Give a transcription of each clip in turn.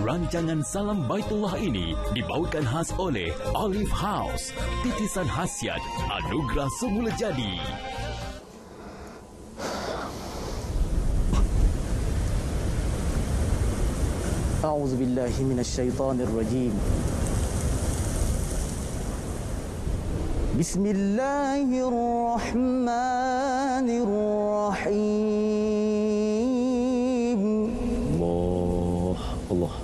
Rancangan Salam Baitullah ini dibawakan khas oleh Olive House, titisan khasiat anugerah semula jadi. A'udzu billahi minasyaitonir rajim. Bismillahirrahmanirrahim. Allah.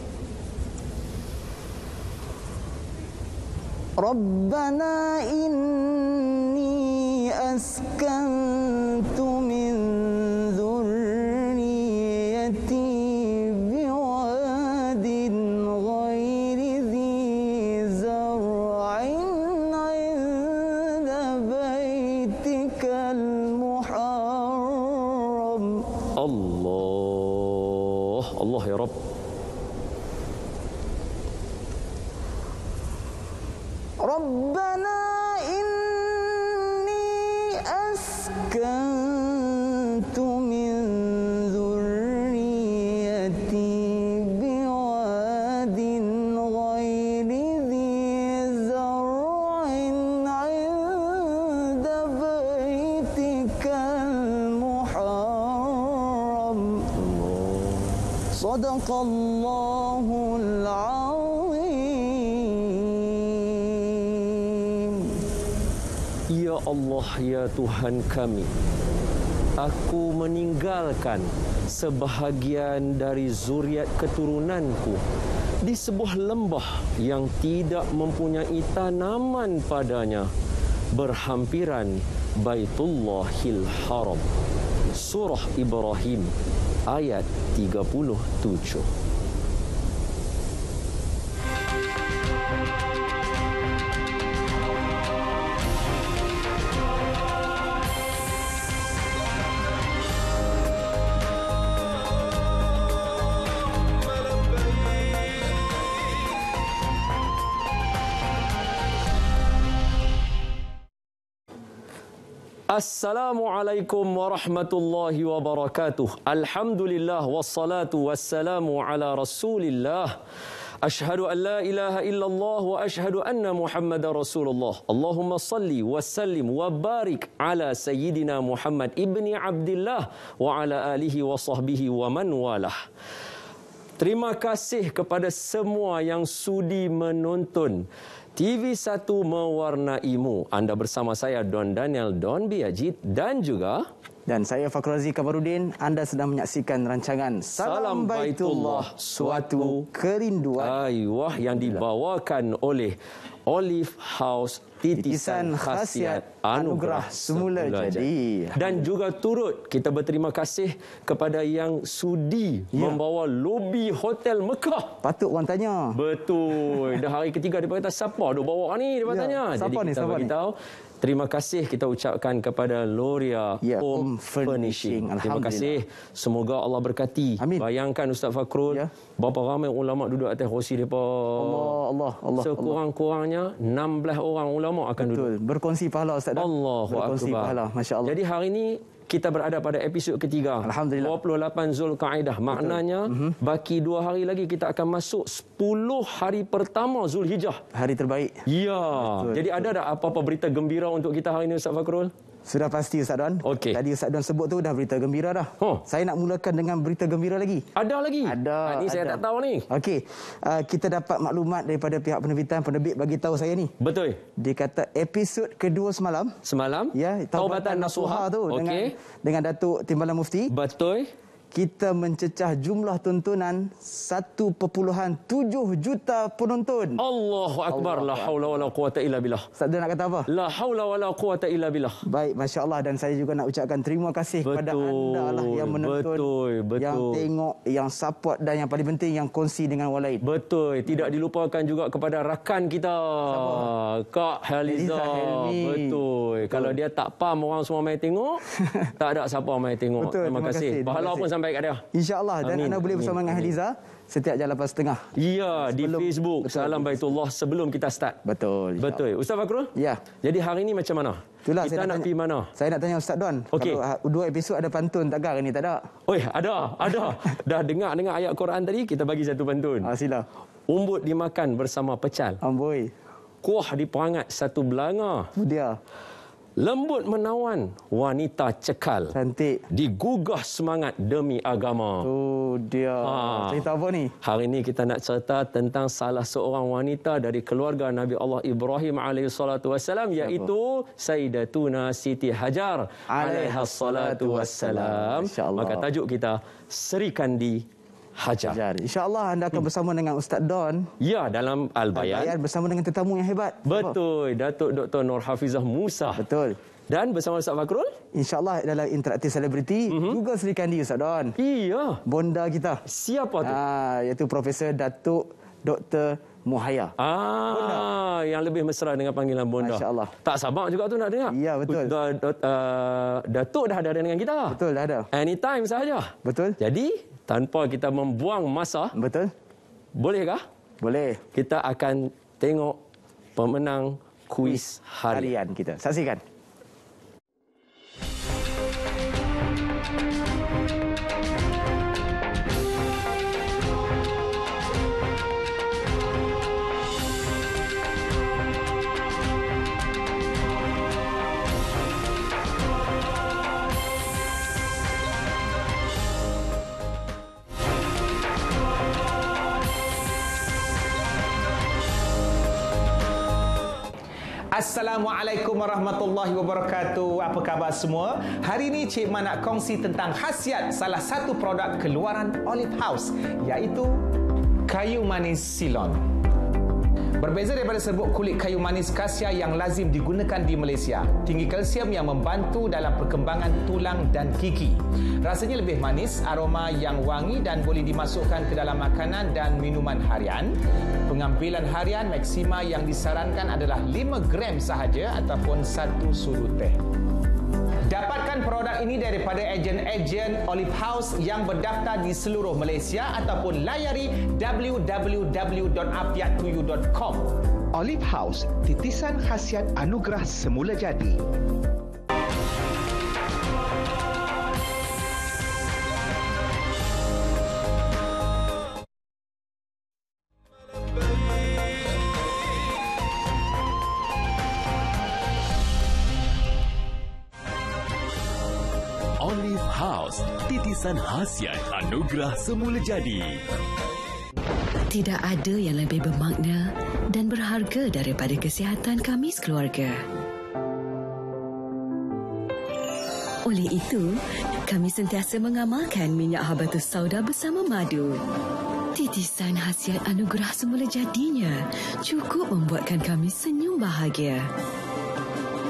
Rabbana inni askantu min dhurriyyati biwadin ghairi dhi zar'in 'inda baitikal muharram. Allah ya Rabb. Rabbana inni askantu min dhurriyyati biwadin ghairi dhi zar'in 'inda baitikal muharram. Sadaqallahul azim. Ya Allah, ya Tuhan kami, aku meninggalkan sebahagian dari zuriat keturunanku di sebuah lembah yang tidak mempunyai tanaman padanya, berhampiran Baitullahil Haram. Surah Ibrahim ayat 37. Assalamualaikum warahmatullahi wabarakatuh. Alhamdulillah wassalatu wassalamu ala Rasulillah. Ashhadu an la ilaha illallah wa ashhadu anna Muhammadar Rasulullah. Allahumma salli wa sallim wa barik ala sayyidina Muhammad ibni Abdillah wa ala alihi wa sahbihi wa man walah. Terima kasih kepada semua yang sudi menonton TV1 Mewarnaimu. Anda bersama saya Don Daniel Don Biajid dan juga dan saya Fakhrazi Kamarudin. Anda sedang menyaksikan rancangan Salam Baitullah, suatu kerinduan. Ayuh, yang dibawakan oleh Olive House, titisan khasiat anugerah semula jadi. Dan juga turut kita berterima kasih kepada yang sudi membawa lobi Hotel Mekah. Patut orang tanya. Betul. Dah hari ketiga dia kata siapa duk bawa ni, dia tanya. Jadi kita bagi tahu. Terima kasih kita ucapkan kepada Loria Home Furnishing. Terima kasih. Semoga Allah berkati. Amin. Bayangkan Ustaz Fakhrul, berapa ramai ulama duduk atas kursi depa. Allah. Sekurang-kurangnya 16 orang ulama akan duduk. Betul. Berkongsi pahala Ustaz. Allahu Akbar. Berkongsi pahala, masya-Allah. Jadi hari ini kita berada pada episod ketiga. Alhamdulillah. 28 Zulkaidah. Maknanya baki 2 hari lagi kita akan masuk 10 hari pertama Zulhijjah. Hari terbaik. Ya. Betul. Jadi ada tak apa-apa berita gembira untuk kita hari ini Ustaz Fakhrul? Sudah pasti Ustaz Don. Okey. Tadi Ustaz Don sebut tu dah berita gembira dah. Saya nak mulakan dengan berita gembira lagi. Ada lagi? Ada. Ini saya tak tahu ni. Okey. Kita dapat maklumat daripada pihak penerbit bagi tahu saya ni. Betul. Dia kata episod kedua semalam. Ya, Taubatan Nasuha tu dengan Datuk Timbalan Mufti. Betul. Kita mencecah jumlah tontonan 1.7 juta penonton. Allahu Akbar. La haula wala quwata illa billah. Ustaz nak kata apa? La haula wala quwata illa billah. Baik, masya-Allah, dan saya juga nak ucapkan terima kasih kepada anda lah yang menonton, yang tengok, yang support dan yang paling penting yang kongsi dengan orang lain. Betul. Tidak dilupakan juga kepada rakan kita. Siapa? Kak Haliza. Betul. Kalau dia tak pam orang semua mai tengok, tak ada siapa mai tengok. Betul, terima kasih. Pahala pun salam baik kat dia. InsyaAllah. Dan anda boleh bersama dengan Hadiza setiap jam 8.30. Ya, di Facebook. Betul. Salam Baitullah sebelum kita start. Betul. Betul. Ustaz Fakrul? Ya. Jadi hari ini macam mana? Itulah, kita nak pergi mana? Saya nak tanya Ustaz Don. Okay. Kalau 2 episod ada pantun tak hari ni? Tak ada? Oi, ada. Dah dengar ayat Quran tadi, kita bagi satu pantun. Sila. Umbut dimakan bersama pecal. Amboi. Kuah diperangat satu belanga. Dia. Lembut menawan, wanita cekal. Cantik. Digugah semangat demi agama. Oh, dia. Cerita apa ni? Hari ini kita nak cerita tentang salah seorang wanita dari keluarga Nabi Allah Ibrahim alaihissalam, iaitu Sayyidatuna Siti Hajar alaihassalatu-wassalam. Maka tajuk kita, Sri Kandi Hajar. InsyaAllah anda akan bersama dengan Ustaz Don. Ya, dalam Al-Bayan. Bersama dengan tetamu yang hebat. Betul. Datuk Dr. Nur Hafizah Musa. Betul. Dan bersama Ustaz Fakrul. InsyaAllah dalam interaktif selebriti. Juga Sri Kandi Ustaz Don. Iya. Bonda kita. Siapa tu? Iaitu Profesor Datuk Dr. Muhaya. Bonda. Yang lebih mesra dengan panggilan Bonda. Masya-Allah. Tak sabar juga tu nak dengar. Ya, betul. Datuk dah ada dengan kita. Betul, dah ada. Anytime sahaja. Betul. Jadi, tanpa kita membuang masa. Betul. Bolehkah? Boleh. Kita akan tengok pemenang kuis harian kita. Saksikan. Assalamualaikum warahmatullahi wabarakatuh. Apa khabar semua? Hari ini Cik Man nak kongsi tentang khasiat salah satu produk keluaran Olive House, iaitu kayu manis Ceylon. Berbeza daripada serbuk kulit kayu manis kasia yang lazim digunakan di Malaysia, tinggi kalsium yang membantu dalam perkembangan tulang dan gigi. Rasanya lebih manis, aroma yang wangi dan boleh dimasukkan ke dalam makanan dan minuman harian. Pengambilan harian maksima yang disarankan adalah 5 gram sahaja ataupun 1 sudu teh. Dapatkan produk ini daripada ejen-ejen Olive House yang berdaftar di seluruh Malaysia ataupun layari www.apiattuyu.com. Olive House, titisan khasiat anugerah semula jadi. Olive House, titisan khasiat anugerah semula jadi. Tidak ada yang lebih bermakna dan berharga daripada kesihatan kami sekeluarga. Oleh itu, kami sentiasa mengamalkan minyak habatus sauda bersama madu. Titisan khasiat anugerah semula jadinya cukup membuatkan kami senyum bahagia.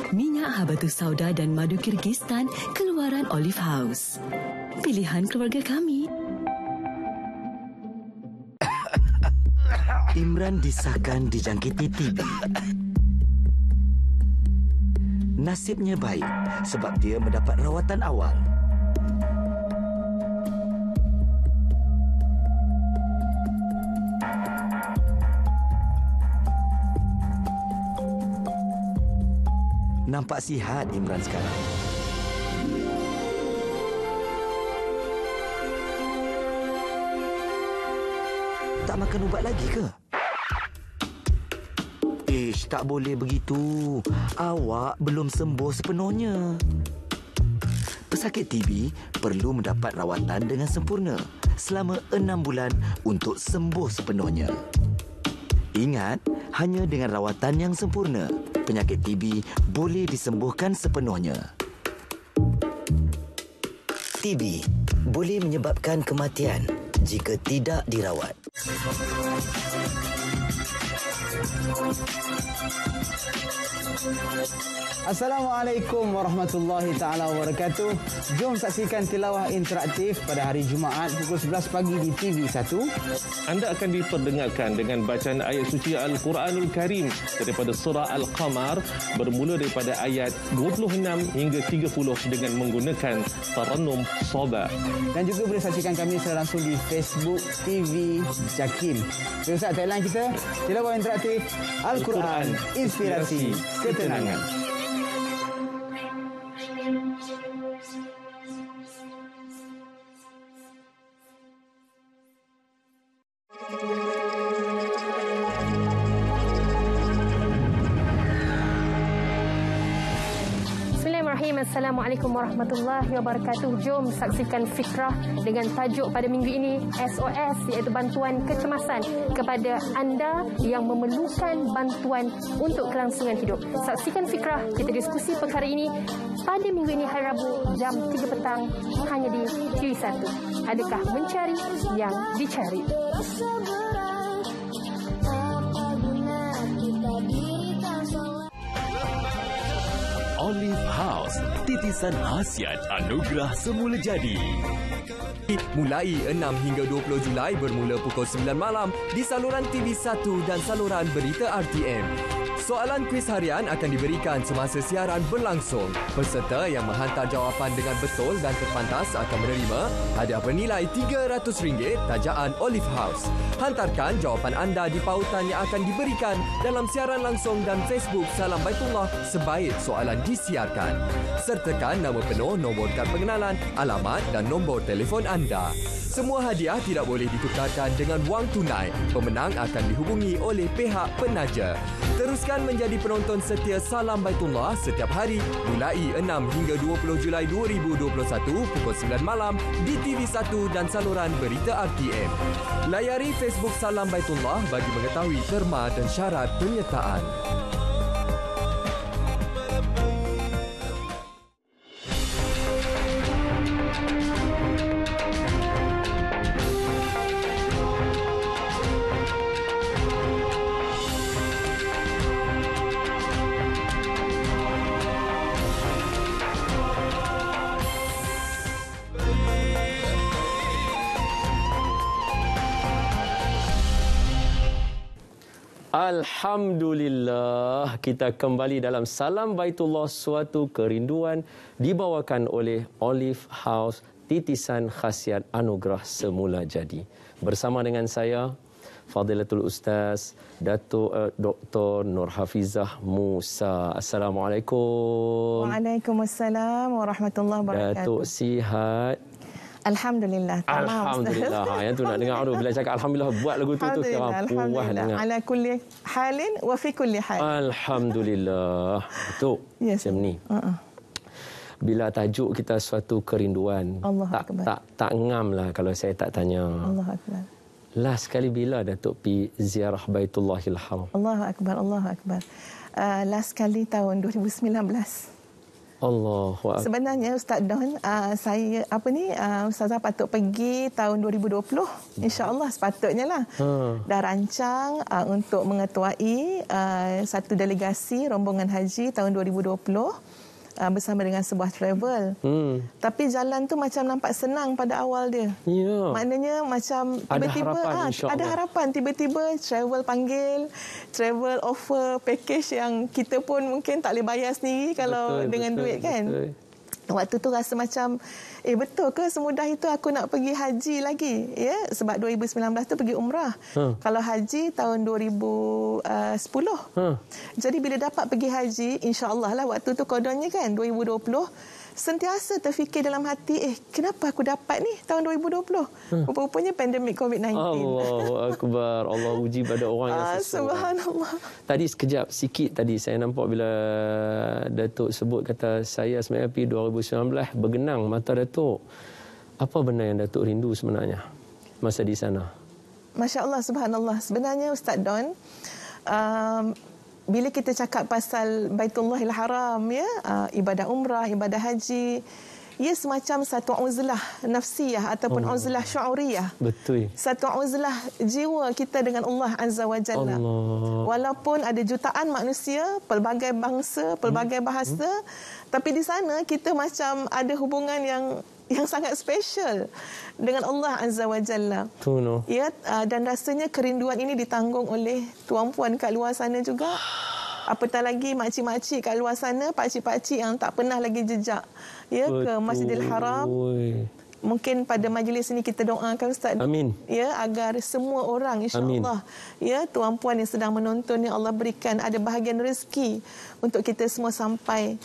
Minyak habatus sauda dan madu Kyrgyzstan keluaran Olive House. Pilihan keluarga kami. Imran disahkan dijangkiti TB. Nasibnya baik sebab dia mendapat rawatan awal. Nampak sihat Imran sekarang. Tak makan ubat lagi ke? Tak boleh begitu. Awak belum sembuh sepenuhnya. Pesakit TB perlu mendapat rawatan dengan sempurna selama 6 bulan untuk sembuh sepenuhnya. Ingat, hanya dengan rawatan yang sempurna, penyakit TB boleh disembuhkan sepenuhnya. TB boleh menyebabkan kematian jika tidak dirawat. Assalamualaikum warahmatullahi taala wabarakatuh. Jom saksikan tilawah interaktif pada hari Jumaat pukul 11 pagi di TV1. Anda akan diperdengarkan dengan bacaan ayat suci Al-Quranul Karim daripada surah Al-Qamar bermula daripada ayat 26 hingga 30 dengan menggunakan tarannum Sabah. Dan juga boleh saksikan kami secara langsung di Facebook TV Jakim. Ustaz, tagline kita, tilawah interaktif Al-Quran, inspirasi ketenangan. Assalamualaikum warahmatullahi wabarakatuh. Jom saksikan fikrah dengan tajuk pada minggu ini SOS, iaitu bantuan kecemasan kepada anda yang memerlukan bantuan untuk kelangsungan hidup. Saksikan fikrah, kita diskusi perkara ini pada minggu ini hari Rabu jam 3 petang hanya di TV1. Adakah mencari yang dicari? Olive House, titisan khasiat anugerah semula jadi. Mulai 6 hingga 20 Julai bermula pukul 9 malam di saluran TV1 dan saluran berita RTM. Soalan kuis harian akan diberikan semasa siaran berlangsung. Peserta yang menghantar jawapan dengan betul dan terpantas akan menerima hadiah bernilai RM300 tajaan Olive House. Hantarkan jawapan anda di pautan yang akan diberikan dalam siaran langsung dan Facebook Salam Baitullah sebaik soalan disiarkan. Sertakan nama penuh, nombor kad pengenalan, alamat dan nombor telefon anda. Semua hadiah tidak boleh ditukarkan dengan wang tunai. Pemenang akan dihubungi oleh pihak penaja. Teruskan menjadi penonton setia Salam Baitullah setiap hari mulai 6 hingga 20 Julai 2021 pukul 9 malam di TV1 dan saluran berita RTM. Layari Facebook Salam Baitullah bagi mengetahui terma dan syarat penyertaan. Alhamdulillah, kita kembali dalam Salam Baitullah, suatu kerinduan, dibawakan oleh Olive House, titisan khasiat anugerah semula jadi. Bersama dengan saya, Fadilatul Ustaz Datuk Dr. Nur Hafizah Musa. Assalamualaikum. Waalaikumsalam warahmatullahi wabarakatuh. Datuk sihat? Alhamdulillah. Alhamdulillah. Yang tu nak dengar bila cakap alhamdulillah, buat lagu tu sekarang puas dengar. Ala kulli halin wa fi kulli hal. Alhamdulillah. Datuk, macam ni. Bila tajuk kita suatu kerinduan, tak ngam lah kalau saya tak tanya. Allah Akbar. Last kali bila Datuk pi ziarah Baitullahil Haram? Allah Akbar, Allah Akbar. Last kali tahun 2019. Allahu Akbar. Sebenarnya Ustaz Don, saya Ustazah patut pergi tahun 2020. Insya-Allah sepatutnya lah. Dah rancang untuk mengetuai satu delegasi rombongan haji tahun 2020 bersama dengan sebuah travel. Tapi jalan tu macam nampak senang pada awal dia. Ya. Maknanya macam tiba-tiba ada harapan, tiba-tiba travel panggil, travel offer package yang kita pun mungkin tak boleh bayar sendiri kalau dengan duit kan. Betul. Waktu tu rasa macam betul ke semudah itu aku nak pergi haji lagi, ya, sebab 2019 tu pergi umrah. Kalau haji tahun 2010. Jadi bila dapat pergi haji, insya-Allah lah waktu tu kodonnya kan 2020, sentiasa terfikir dalam hati, kenapa aku dapat ni tahun 2020? Rupanya pandemik COVID-19. Allahu Akbar. Allah uji pada orang yang sesuai. Subhanallah. Tadi sekejap, sikit tadi saya nampak bila Datuk sebut kata saya sebenarnya pergi 2019, bergenang mata Datuk. Apa benda yang Datuk rindu sebenarnya masa di sana? Masya Allah, subhanallah. Sebenarnya Ustaz Don, bila kita cakap pasal Baitullahil Haram, ya, ibadah umrah, ibadah haji, ia semacam satu uzlah nafsiyah ataupun uzlah syuuriyah. Betul. Satu uzlah jiwa kita dengan Allah Azza wa Jalla. Walaupun ada jutaan manusia, pelbagai bangsa, pelbagai bahasa, tapi di sana kita macam ada hubungan yang sangat special dengan Allah Azza wa Jalla. Ya, dan rasanya kerinduan ini ditanggung oleh tuan-puan kat luar sana juga. Apatah lagi makcik-makcik kat luar sana, pakcik-pakcik yang tak pernah lagi jejak ke Masjidil Haram. Mungkin pada majlis ini kita doakan Ustaz. Amin. Ya, agar semua orang insya-Allah ya tuan-puan yang sedang menonton ni Allah berikan ada bahagian rezeki untuk kita semua sampai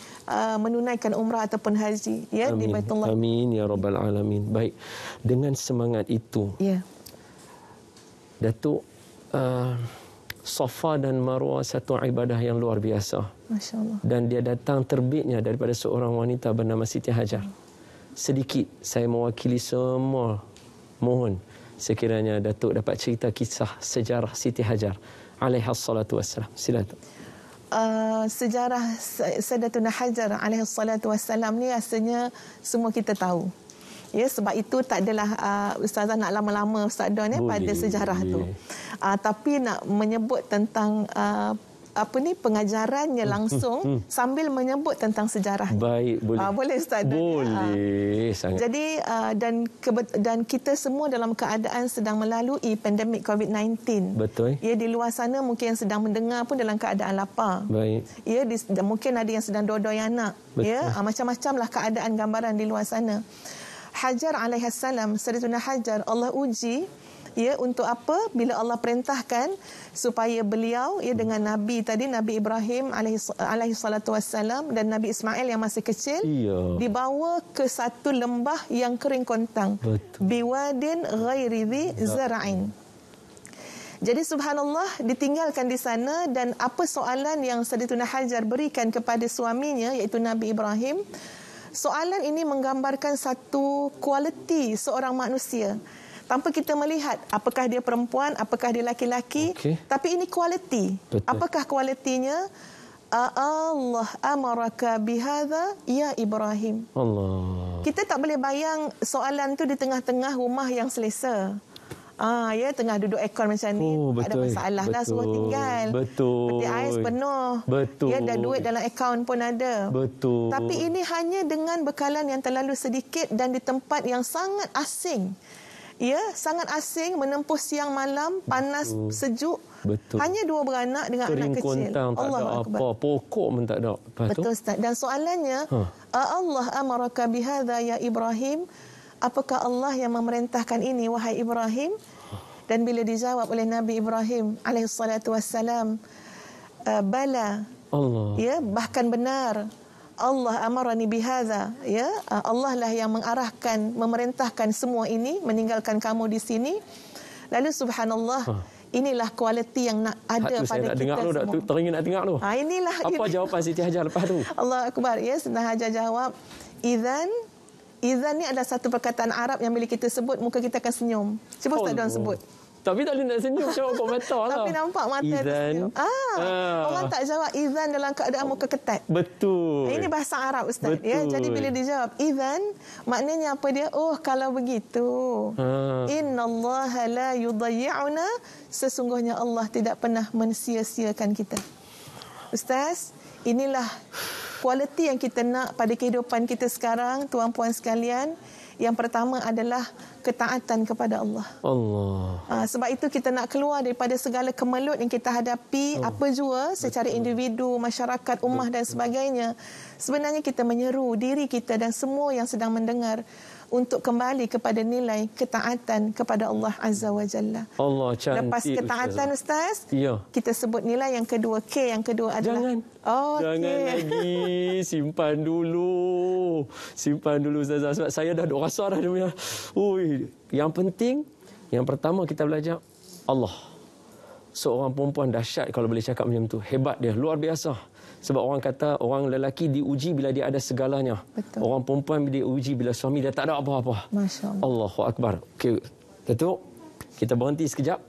menunaikan umrah ataupun haji ya di Baitullah. Amin ya rabbal alamin. Baik. Dengan semangat itu. Ya. Datuk Safa dan Marwah satu ibadah yang luar biasa. Masya-Allah. Dan dia datang terbitnya daripada seorang wanita bernama Siti Hajar. Sedikit saya mewakili semua, mohon sekiranya Datuk dapat cerita kisah sejarah Siti Hajar alaiha salatu wassalam. Silakan. Sejarah Sayyidatuna Hajar alaiha salatu wassalam ni rasanya semua kita tahu. Ya, sebab itu tak adalah Ustazah nak lama-lama Ustazah ni pada sejarah tu. Tapi nak menyebut tentang pengajarannya langsung sambil menyebut tentang sejarah. Baik, boleh. Boleh Ustaz? Boleh, sangat. Jadi dan kita semua dalam keadaan sedang melalui pandemik COVID-19. Betul. Ya, di luar sana mungkin yang sedang mendengar pun dalam keadaan lapar. Baik. Ya, mungkin ada yang sedang dodoi anak. Betul. Ya, macam-macamlah keadaan gambaran di luar sana. Hajar alaihissalam, Sayyidatuna Hajar, Allah uji ya untuk apa? Bila Allah perintahkan supaya beliau ya dengan Nabi tadi, Nabi Ibrahim alaihi salatu wassalam dan Nabi Ismail yang masih kecil dibawa ke satu lembah yang kering kontang. Biwadin ghairi dhi zara'in. Jadi subhanallah ditinggalkan di sana, dan apa soalan yang Sayyidatuna Hajar berikan kepada suaminya iaitu Nabi Ibrahim. Soalan ini menggambarkan satu kualiti seorang manusia. Tanpa kita melihat apakah dia perempuan, apakah dia laki-laki, tapi ini kualiti. Apakah kualitinya? Allah amaraka bihadza ya Ibrahim. Allah. Kita tak boleh bayang soalan tu di tengah-tengah rumah yang selesa. Ya, tengah duduk aircon macam ni, tak ada masalah lah, suruh tinggal. Peti ais penuh. Ya, dan duit dalam akaun pun ada. Tapi ini hanya dengan bekalan yang terlalu sedikit dan di tempat yang sangat asing. Ya, sangat asing, menempuh siang malam, panas, sejuk. Hanya dua beranak dengan anak kecil. Kering kontang, tak ada apa, pokok pun tak ada. Betul Ustaz. Dan soalannya, Allah amaraka bihadza ya Ibrahim. Apakah Allah yang memerintahkan ini wahai Ibrahim? Dan bila dijawab oleh Nabi Ibrahim alaihi salatu wassalam, bala. Allah. Ya, bahkan benar. Allah amarani bihadza, ya. Allah lah yang mengarahkan, memerintahkan semua ini, meninggalkan kamu di sini. Lalu subhanallah, inilah kualiti yang nak ada pada kita dengar semua. Tu, teringin nak dengar tu. Inilah. Apa jawapan Siti Hajar lepas tu? Allah Akbar. Ya, Sayyidatuna Hajar jawab, Izan ni adalah satu perkataan Arab yang bila kita sebut, muka kita akan senyum. Cuba Ustaz Don sebut. Tapi tak boleh nak senyum, jawab kau mata lah. Tapi nampak mata Izan. Orang tak jawab Izan dalam keadaan muka ketat. Betul. Ini bahasa Arab Ustaz. Ya, jadi bila dijawab Izan, maknanya apa dia? Oh, kalau begitu. Innallaha la yudayyi'una. Sesungguhnya Allah tidak pernah mensia-siakan kita. Ustaz, inilah kualiti yang kita nak pada kehidupan kita sekarang, tuan-puan sekalian. Yang pertama adalah ketaatan kepada Allah. Sebab itu kita nak keluar daripada segala kemelut yang kita hadapi, apa jua secara individu, masyarakat, ummah dan sebagainya. Sebenarnya kita menyeru diri kita dan semua yang sedang mendengar untuk kembali kepada nilai ketaatan kepada Allah Azza wa Jalla. Allah cantik. Lepas ketaatan Ustaz, kita sebut nilai yang kedua, K yang kedua adalah Jangan lagi, simpan dulu Ustazah, sebab saya dah rasa dah dia punya. Yang penting, yang pertama kita belajar Allah. Seorang perempuan dahsyat kalau boleh cakap macam tu. Hebat dia, luar biasa. Sebab orang kata orang lelaki diuji bila dia ada segalanya. Betul. Orang perempuan diuji bila suami dia tak ada apa-apa. Masya-Allah. Allahu Akbar. Okey, Datuk, kita berhenti sekejap.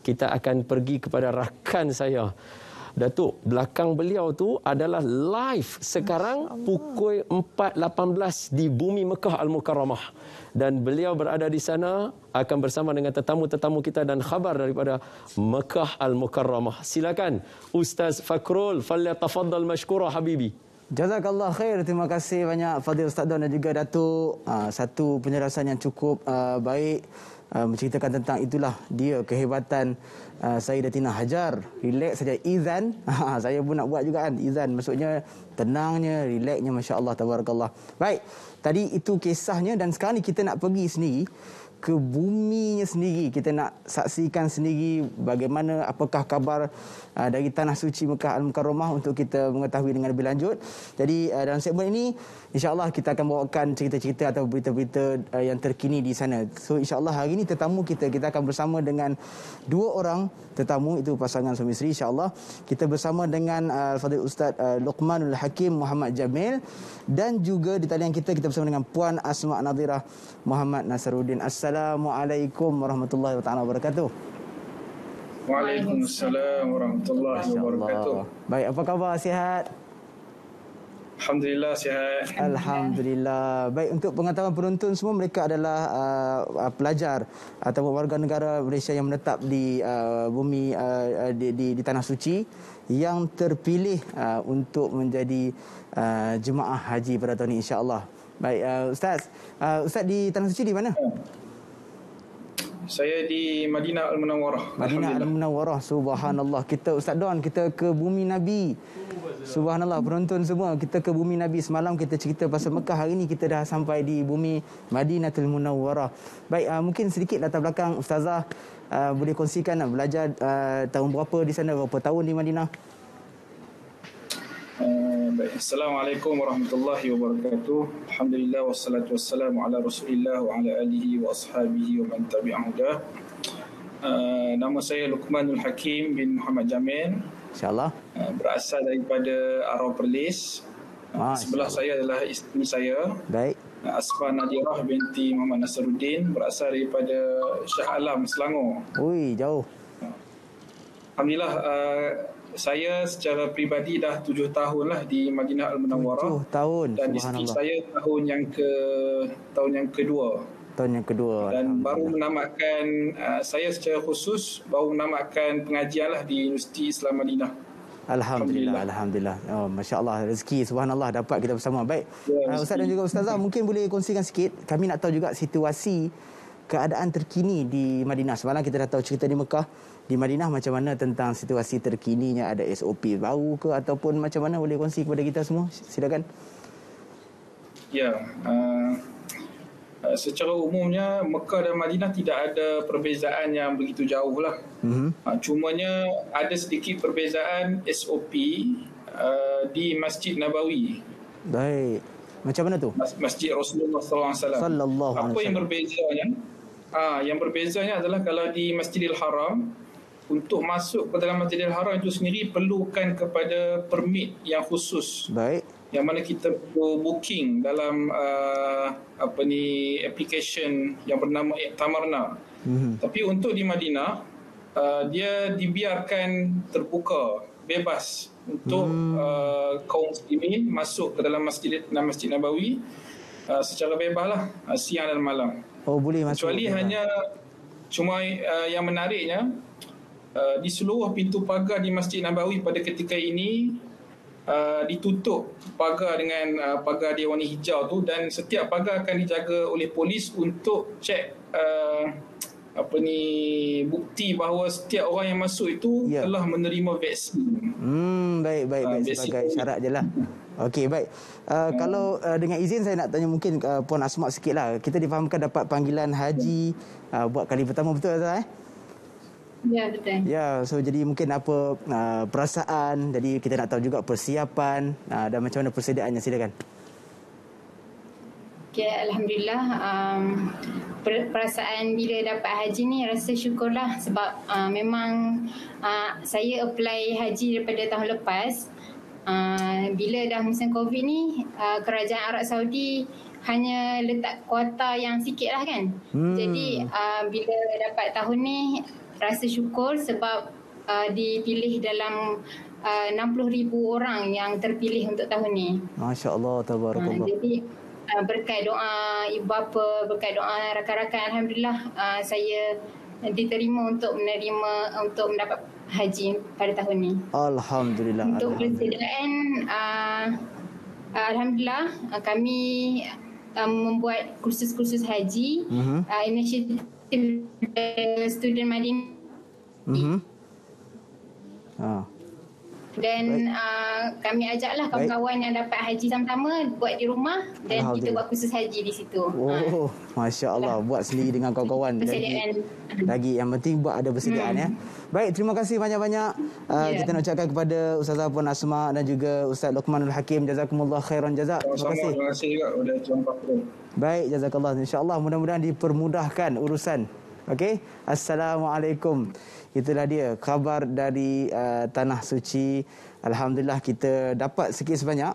Kita akan pergi kepada rakan saya. Datuk, belakang beliau tu adalah live sekarang pukul 4.18 di Bumi Mekah Al-Mukarramah. Dan beliau berada di sana akan bersama dengan tetamu-tetamu kita dan khabar daripada Mekah Al-Mukarramah. Silakan Ustaz Fakrul, falyatafaddal mashkura habibi. Jazakallah khair. Terima kasih banyak Fadil Ustaz Don dan juga Datuk. Satu penjelasan yang cukup baik, menceritakan tentang itulah dia kehebatan Sayyidatina Hajar. Relax saja izan. Saya pun nak buat juga kan izan. Maksudnya tenangnya, relaxnya, masya-Allah tabarakallah. Baik, tadi itu kisahnya dan sekarang ni kita nak pergi sendiri ke buminya sendiri. Kita nak saksikan sendiri bagaimana, apakah kabar dari Tanah Suci Mekah Al-Mukarramah untuk kita mengetahui dengan lebih lanjut. Jadi dalam segmen ini insya-Allah kita akan bawakan cerita-cerita atau berita-berita yang terkini di sana. So insya-Allah hari ini tetamu kita akan bersama dengan dua orang tetamu, itu pasangan suami isteri insya-Allah. Kita bersama dengan Fadil Ustaz Luqmanul Hakim Muhammad Jamil dan juga di talian kita bersama dengan Puan Asma Nadhirah Muhammad Nasaruddin. Assalamualaikum warahmatullahi wabarakatuh. Waalaikumsalam warahmatullahi wabarakatuh. Baik, apa khabar? Sihat? Alhamdulillah sihat. Alhamdulillah. Baik, untuk pengetahuan penonton semua, mereka adalah pelajar atau warga negara Malaysia yang menetap di bumi di Tanah Suci yang terpilih untuk menjadi jemaah haji pada tahun ini insya-Allah. Baik, Ustaz di Tanah Suci di mana? Saya di Madinah Al-Munawwarah. Madinah Al-Munawwarah, subhanallah. Kita Ustaz Don, kita ke bumi Nabi. Subhanallah, penonton semua, kita ke bumi Nabi. Semalam kita cerita pasal Mekah, hari ini kita dah sampai di bumi Madinatul Munawwarah. Baik, mungkin sedikit latar belakang Ustazah boleh kongsikan belajar tahun berapa di sana, berapa tahun di Madinah? Assalamualaikum warahmatullahi wabarakatuh. Alhamdulillah wassalatu wassalamu ala Rasulillah wa ala alihi wa ashabihi wa man tabi'ahu. Nama saya Luqmanul Hakim bin Muhammad Jamil. Insya-Allah. Berasal daripada Arau Perlis. Sebelah saya adalah isteri saya. Baik. Asma Nadhirah binti Muhammad Nasaruddin, berasal daripada Shah Alam, Selangor. Ui, jauh. Alhamdulillah, saya secara peribadi dah 7 tahun lah di Madinah Al-Munawwarah. 7 tahun. Dan isteri saya tahun yang kedua. Tahun yang kedua. Dan baru menamatkan, saya secara khusus baru menamatkan pengajian lah di Universiti Islam Madinah. Alhamdulillah. Oh, masya-Allah, rezeki subhanallah dapat kita bersama. Baik. Ustaz dan juga Ustazah, mungkin boleh kongsikan sikit. Kami nak tahu juga situasi keadaan terkini di Madinah. Semalam kita dah tahu cerita di Mekah. Di Madinah macam mana tentang situasi terkininya? Ada SOP baru ke ataupun macam mana? Boleh kongsi kepada kita semua? Silakan. Ya, secara umumnya Mekah dan Madinah tidak ada perbezaan yang begitu jauh lah. Cumanya ada sedikit perbezaan SOP di Masjid Nabawi. Baik. Macam mana tu? Masjid Rasulullah SAW. Apa yang berbezanya? Yang berbezanya adalah kalau di Masjidil Haram, untuk masuk ke dalam Masjidil Haram itu sendiri perlukan kepada permit yang khusus. Baik. Yang mana kita perlu booking dalam application yang bernama Iktamarna. Tapi untuk di Madinah, dia dibiarkan terbuka, bebas untuk kaum muslimin masuk ke dalam Masjid Nabawi secara bebas lah, siang dan malam. Oh, boleh masuk. Kecuali cuma yang menariknya, di seluruh pintu pagar di Masjid Nabawi pada ketika ini ditutup pagar dengan pagar dia warna hijau tu, dan setiap pagar akan dijaga oleh polis untuk cek bukti bahawa setiap orang yang masuk itu telah menerima vaksin. Baik. Sebagai syarat je lah. Okey, baik. Kalau dengan izin saya nak tanya mungkin Puan Asma sikit lah. Kita difahamkan dapat panggilan haji buat kali pertama, betul tak? Ya, betul. Ya, so jadi mungkin apa perasaan, jadi kita nak tahu juga persiapan dan macam mana persediaannya, silakan. Okay, Alhamdulillah. Perasaan bila dapat haji ni rasa syukurlah sebab memang saya apply haji daripada tahun lepas. Bila dah musim Covid ni, kerajaan Arab Saudi hanya letak kuota yang sikit lah kan. Jadi bila dapat tahun ni, rasa syukur sebab dipilih dalam 60,000 orang yang terpilih untuk tahun ni. Masya Allah, tabarakallah. Jadi berkat doa ibu bapa, berkat doa rakan-rakan, alhamdulillah saya diterima untuk mendapat haji pada tahun ni. Alhamdulillah. Untuk persediaan, alhamdulillah kami membuat kursus-kursus haji, inisiatif student Madinah. Dan kami ajaklah kawan-kawan yang dapat haji sama-sama buat di rumah dan kita buat kursus haji di situ. Masya Allah, buat sendiri dengan kawan-kawan. Lagi yang penting buat ada persediaan ya. Baik, terima kasih banyak-banyak. Kita nak ucapkan kepada Ustazah Puan Asma dan juga Ustaz Luqmanul Hakim, jazakumullah khairan jazak. Terima kasih. Terima kasih juga sudah jumpa. Baik, jazakallah. Insya-Allah mudah-mudahan dipermudahkan urusan. Okey. Assalamualaikum. Itulah dia khabar dari Tanah Suci. Alhamdulillah kita dapat sikit sebanyak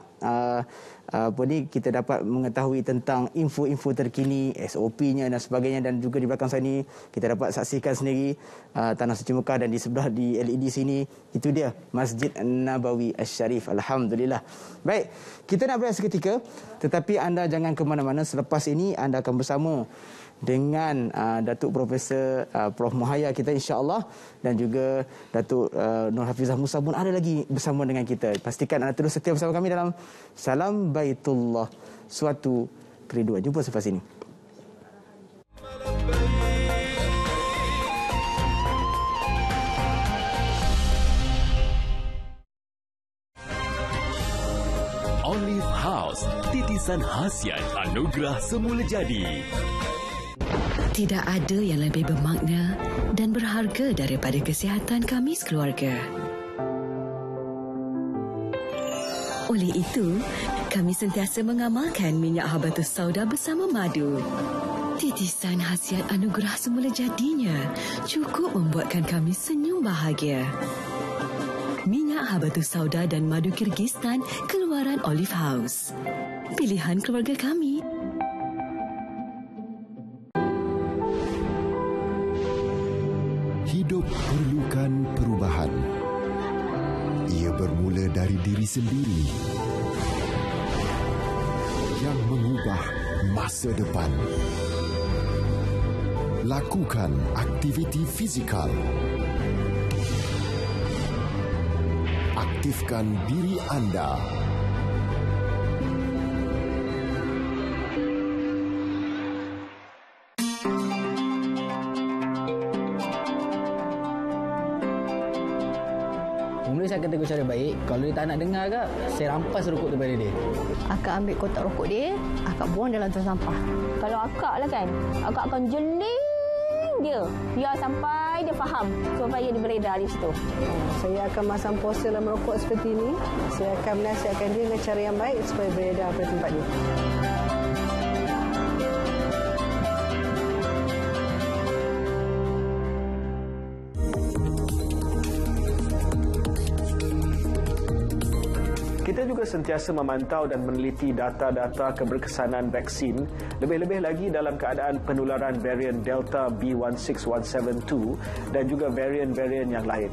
kita dapat mengetahui tentang info-info terkini, SOP-nya dan sebagainya, dan juga di belakang saya ni kita dapat saksikan sendiri Tanah Suci Mekah, dan di sebelah di LED sini itu dia Masjid Nabawi Asy-Syarif. Alhamdulillah. Baik, kita nak berehat seketika, tetapi anda jangan ke mana-mana. Selepas ini anda akan bersama dengan Datuk Profesor Prof Muhaya kita insya-Allah, dan juga Datuk Nur Hafizah Musa pun ada lagi bersama dengan kita. Pastikan anda terus setia bersama kami dalam Salam Baitullah, suatu kerinduan. Jumpa selepas ini. Olive House, titisan khasiat anugerah semula jadi. Tidak ada yang lebih bermakna dan berharga daripada kesihatan kami sekeluarga. Oleh itu, kami sentiasa mengamalkan minyak habatus sauda bersama madu. Titisan khasiat anugerah semula jadinya cukup membuatkan kami senyum bahagia. Minyak habatus sauda dan madu Kyrgyzstan keluaran Olive House. Pilihan keluarga kami. Hidup perlukan perubahan. Ia bermula dari diri sendiri yang mengubah masa depan. Lakukan aktiviti fizikal. Aktifkan diri anda. Mula saya kata cara baik, kalau dia tak nak dengar ke, saya rampas rokok daripada dia. Akak ambil kotak rokok dia, akak buang dalam tong sampah. Kalau akak lah kan, akak akan jeling dia biar sampai dia faham, supaya dia beredar di situ. Saya akan masang poster dalam rokok seperti ini. Saya akan menasihatkan dia dengan cara yang baik supaya beredar pada tempat dia. Kita juga sentiasa memantau dan meneliti data-data keberkesanan vaksin, lebih-lebih lagi dalam keadaan penularan varian Delta B16172 dan juga varian-varian yang lain.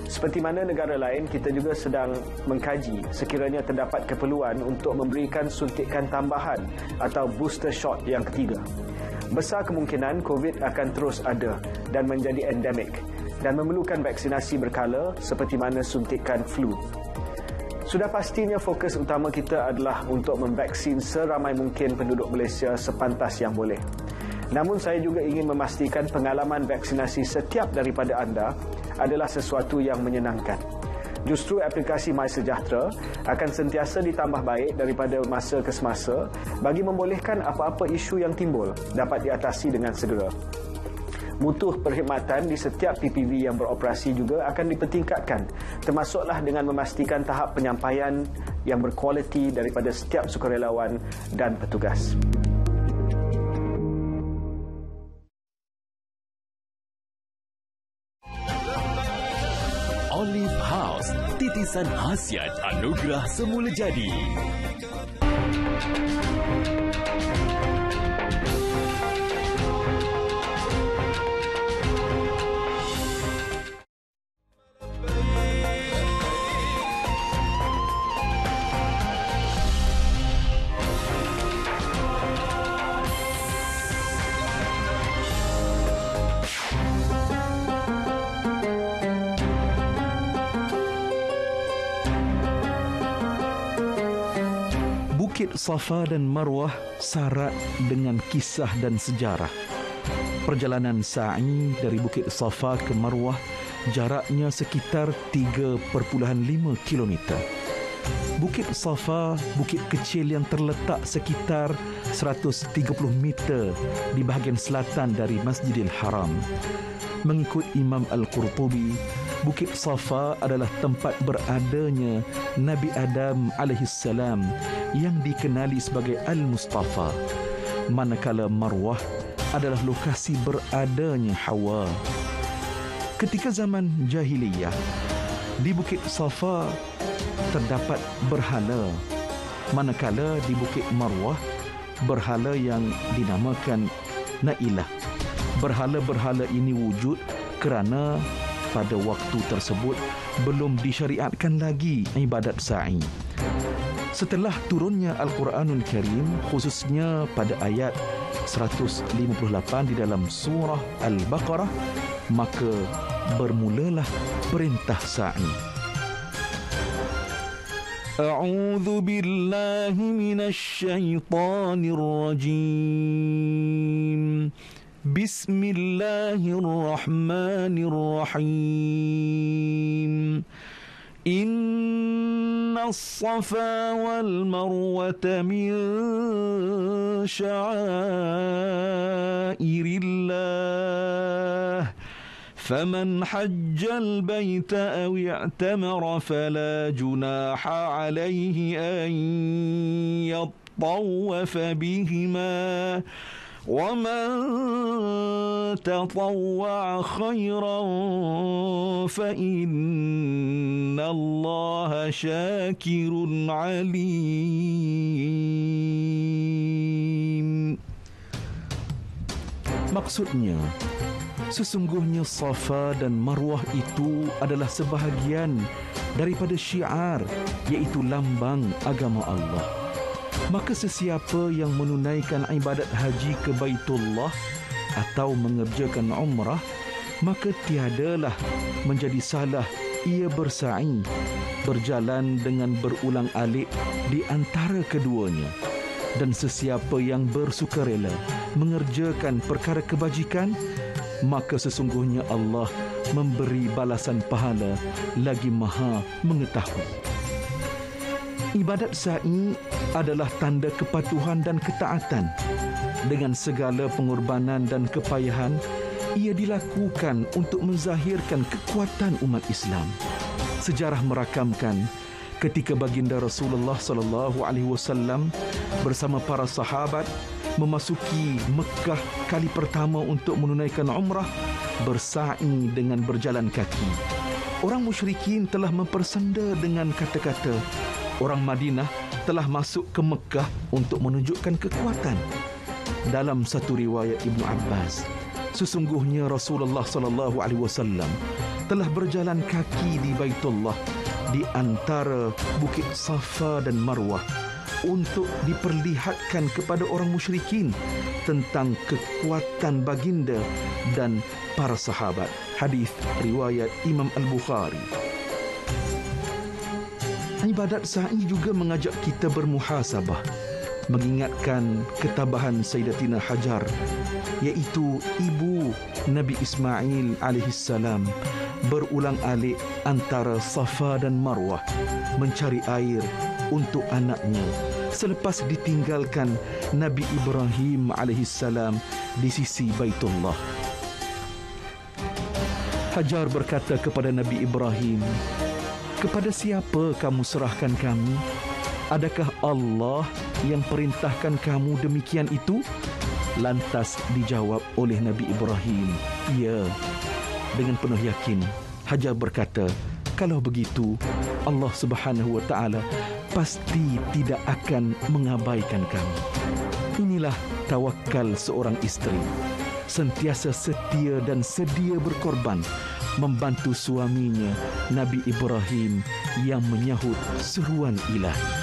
Seperti mana negara lain, kita juga sedang mengkaji sekiranya terdapat keperluan untuk memberikan suntikan tambahan atau booster shot yang ketiga. Besar kemungkinan COVID akan terus ada dan menjadi endemik dan memerlukan vaksinasi berkala seperti mana suntikan flu. Sudah pastinya fokus utama kita adalah untuk memvaksin seramai mungkin penduduk Malaysia sepantas yang boleh. Namun saya juga ingin memastikan pengalaman vaksinasi setiap daripada anda adalah sesuatu yang menyenangkan. Justru aplikasi MySejahtera akan sentiasa ditambah baik daripada masa ke semasa bagi membolehkan apa-apa isu yang timbul dapat diatasi dengan segera. Mutu perkhidmatan di setiap PPV yang beroperasi juga akan dipertingkatkan, termasuklah dengan memastikan tahap penyampaian yang berkualiti daripada setiap sukarelawan dan petugas. Olive House, titisan khasiat anugerah semula jadi. Bukit Safa dan Marwah syarat dengan kisah dan sejarah. Perjalanan sa'i dari Bukit Safa ke Marwah jaraknya sekitar 3.5 kilometer. Bukit Safa, bukit kecil yang terletak sekitar 130 meter di bahagian selatan dari Masjidil Haram. Mengikut Imam Al-Qurtubi, Bukit Safa adalah tempat beradanya Nabi Adam AS yang dikenali sebagai Al-Mustafa. Manakala Marwah adalah lokasi beradanya Hawa. Ketika zaman jahiliyah, di Bukit Safa terdapat berhala, manakala di Bukit Marwah berhala yang dinamakan Nailah. Berhala-berhala ini wujud kerana pada waktu tersebut belum disyariatkan lagi ibadat sa'i. Setelah turunnya Al-Quranul Karim, khususnya pada ayat 158 di dalam surah Al-Baqarah, maka bermulalah perintah sa'i. A'udzu billahi minasy syaithanir rajim. Bismillahirrahmanirrahim. Innas safa wal marwata min sya'airillah. فمن حج البيت أو اعتمر فلا جناح عليه أن يطوف بهما ومن تطوع خيرا فإن الله شاكر عليم. Maksudnya, sesungguhnya Safa dan Marwah itu adalah sebahagian daripada syiar, iaitu lambang agama Allah. Maka sesiapa yang menunaikan ibadat haji ke Baitullah atau mengerjakan umrah, maka tiadalah menjadi salah ia bersa'i, berjalan dengan berulang alik di antara keduanya. Dan sesiapa yang bersukarela mengerjakan perkara kebajikan, maka sesungguhnya Allah memberi balasan pahala lagi Maha Mengetahui. Ibadat sa'i adalah tanda kepatuhan dan ketaatan. Dengan segala pengorbanan dan kepayahan, ia dilakukan untuk menzahirkan kekuatan umat Islam. Sejarah merakamkan ketika baginda Rasulullah SAW bersama para sahabat memasuki Mekah kali pertama untuk menunaikan umrah, bersa'i dengan berjalan kaki. Orang musyrikin telah mempersenda dengan kata-kata, orang Madinah telah masuk ke Mekah untuk menunjukkan kekuatan. Dalam satu riwayat Ibnu Abbas, sesungguhnya Rasulullah SAW telah berjalan kaki di Baitullah di antara Bukit Safa dan Marwah untuk diperlihatkan kepada orang musyrikin tentang kekuatan baginda dan para sahabat. Hadis riwayat Imam Al-Bukhari. Ibadat sa'i juga mengajak kita bermuhasabah, mengingatkan ketabahan Sayyidatina Hajar, iaitu ibu Nabi Ismail alaihissalam, berulang alik antara Safa dan Marwah mencari air untuk anaknya selepas ditinggalkan Nabi Ibrahim alaihissalam di sisi Baitullah. Hajar berkata kepada Nabi Ibrahim, "Kepada siapa kamu serahkan kami? Adakah Allah yang perintahkan kamu demikian itu?" Lantas dijawab oleh Nabi Ibrahim, "Ya." Dengan penuh yakin, Hajar berkata, "Kalau begitu, Allah Subhanahu wa Ta'ala pasti tidak akan mengabaikan kami." Inilah tawakal seorang isteri, sentiasa setia dan sedia berkorban membantu suaminya Nabi Ibrahim yang menyahut seruan ilahi.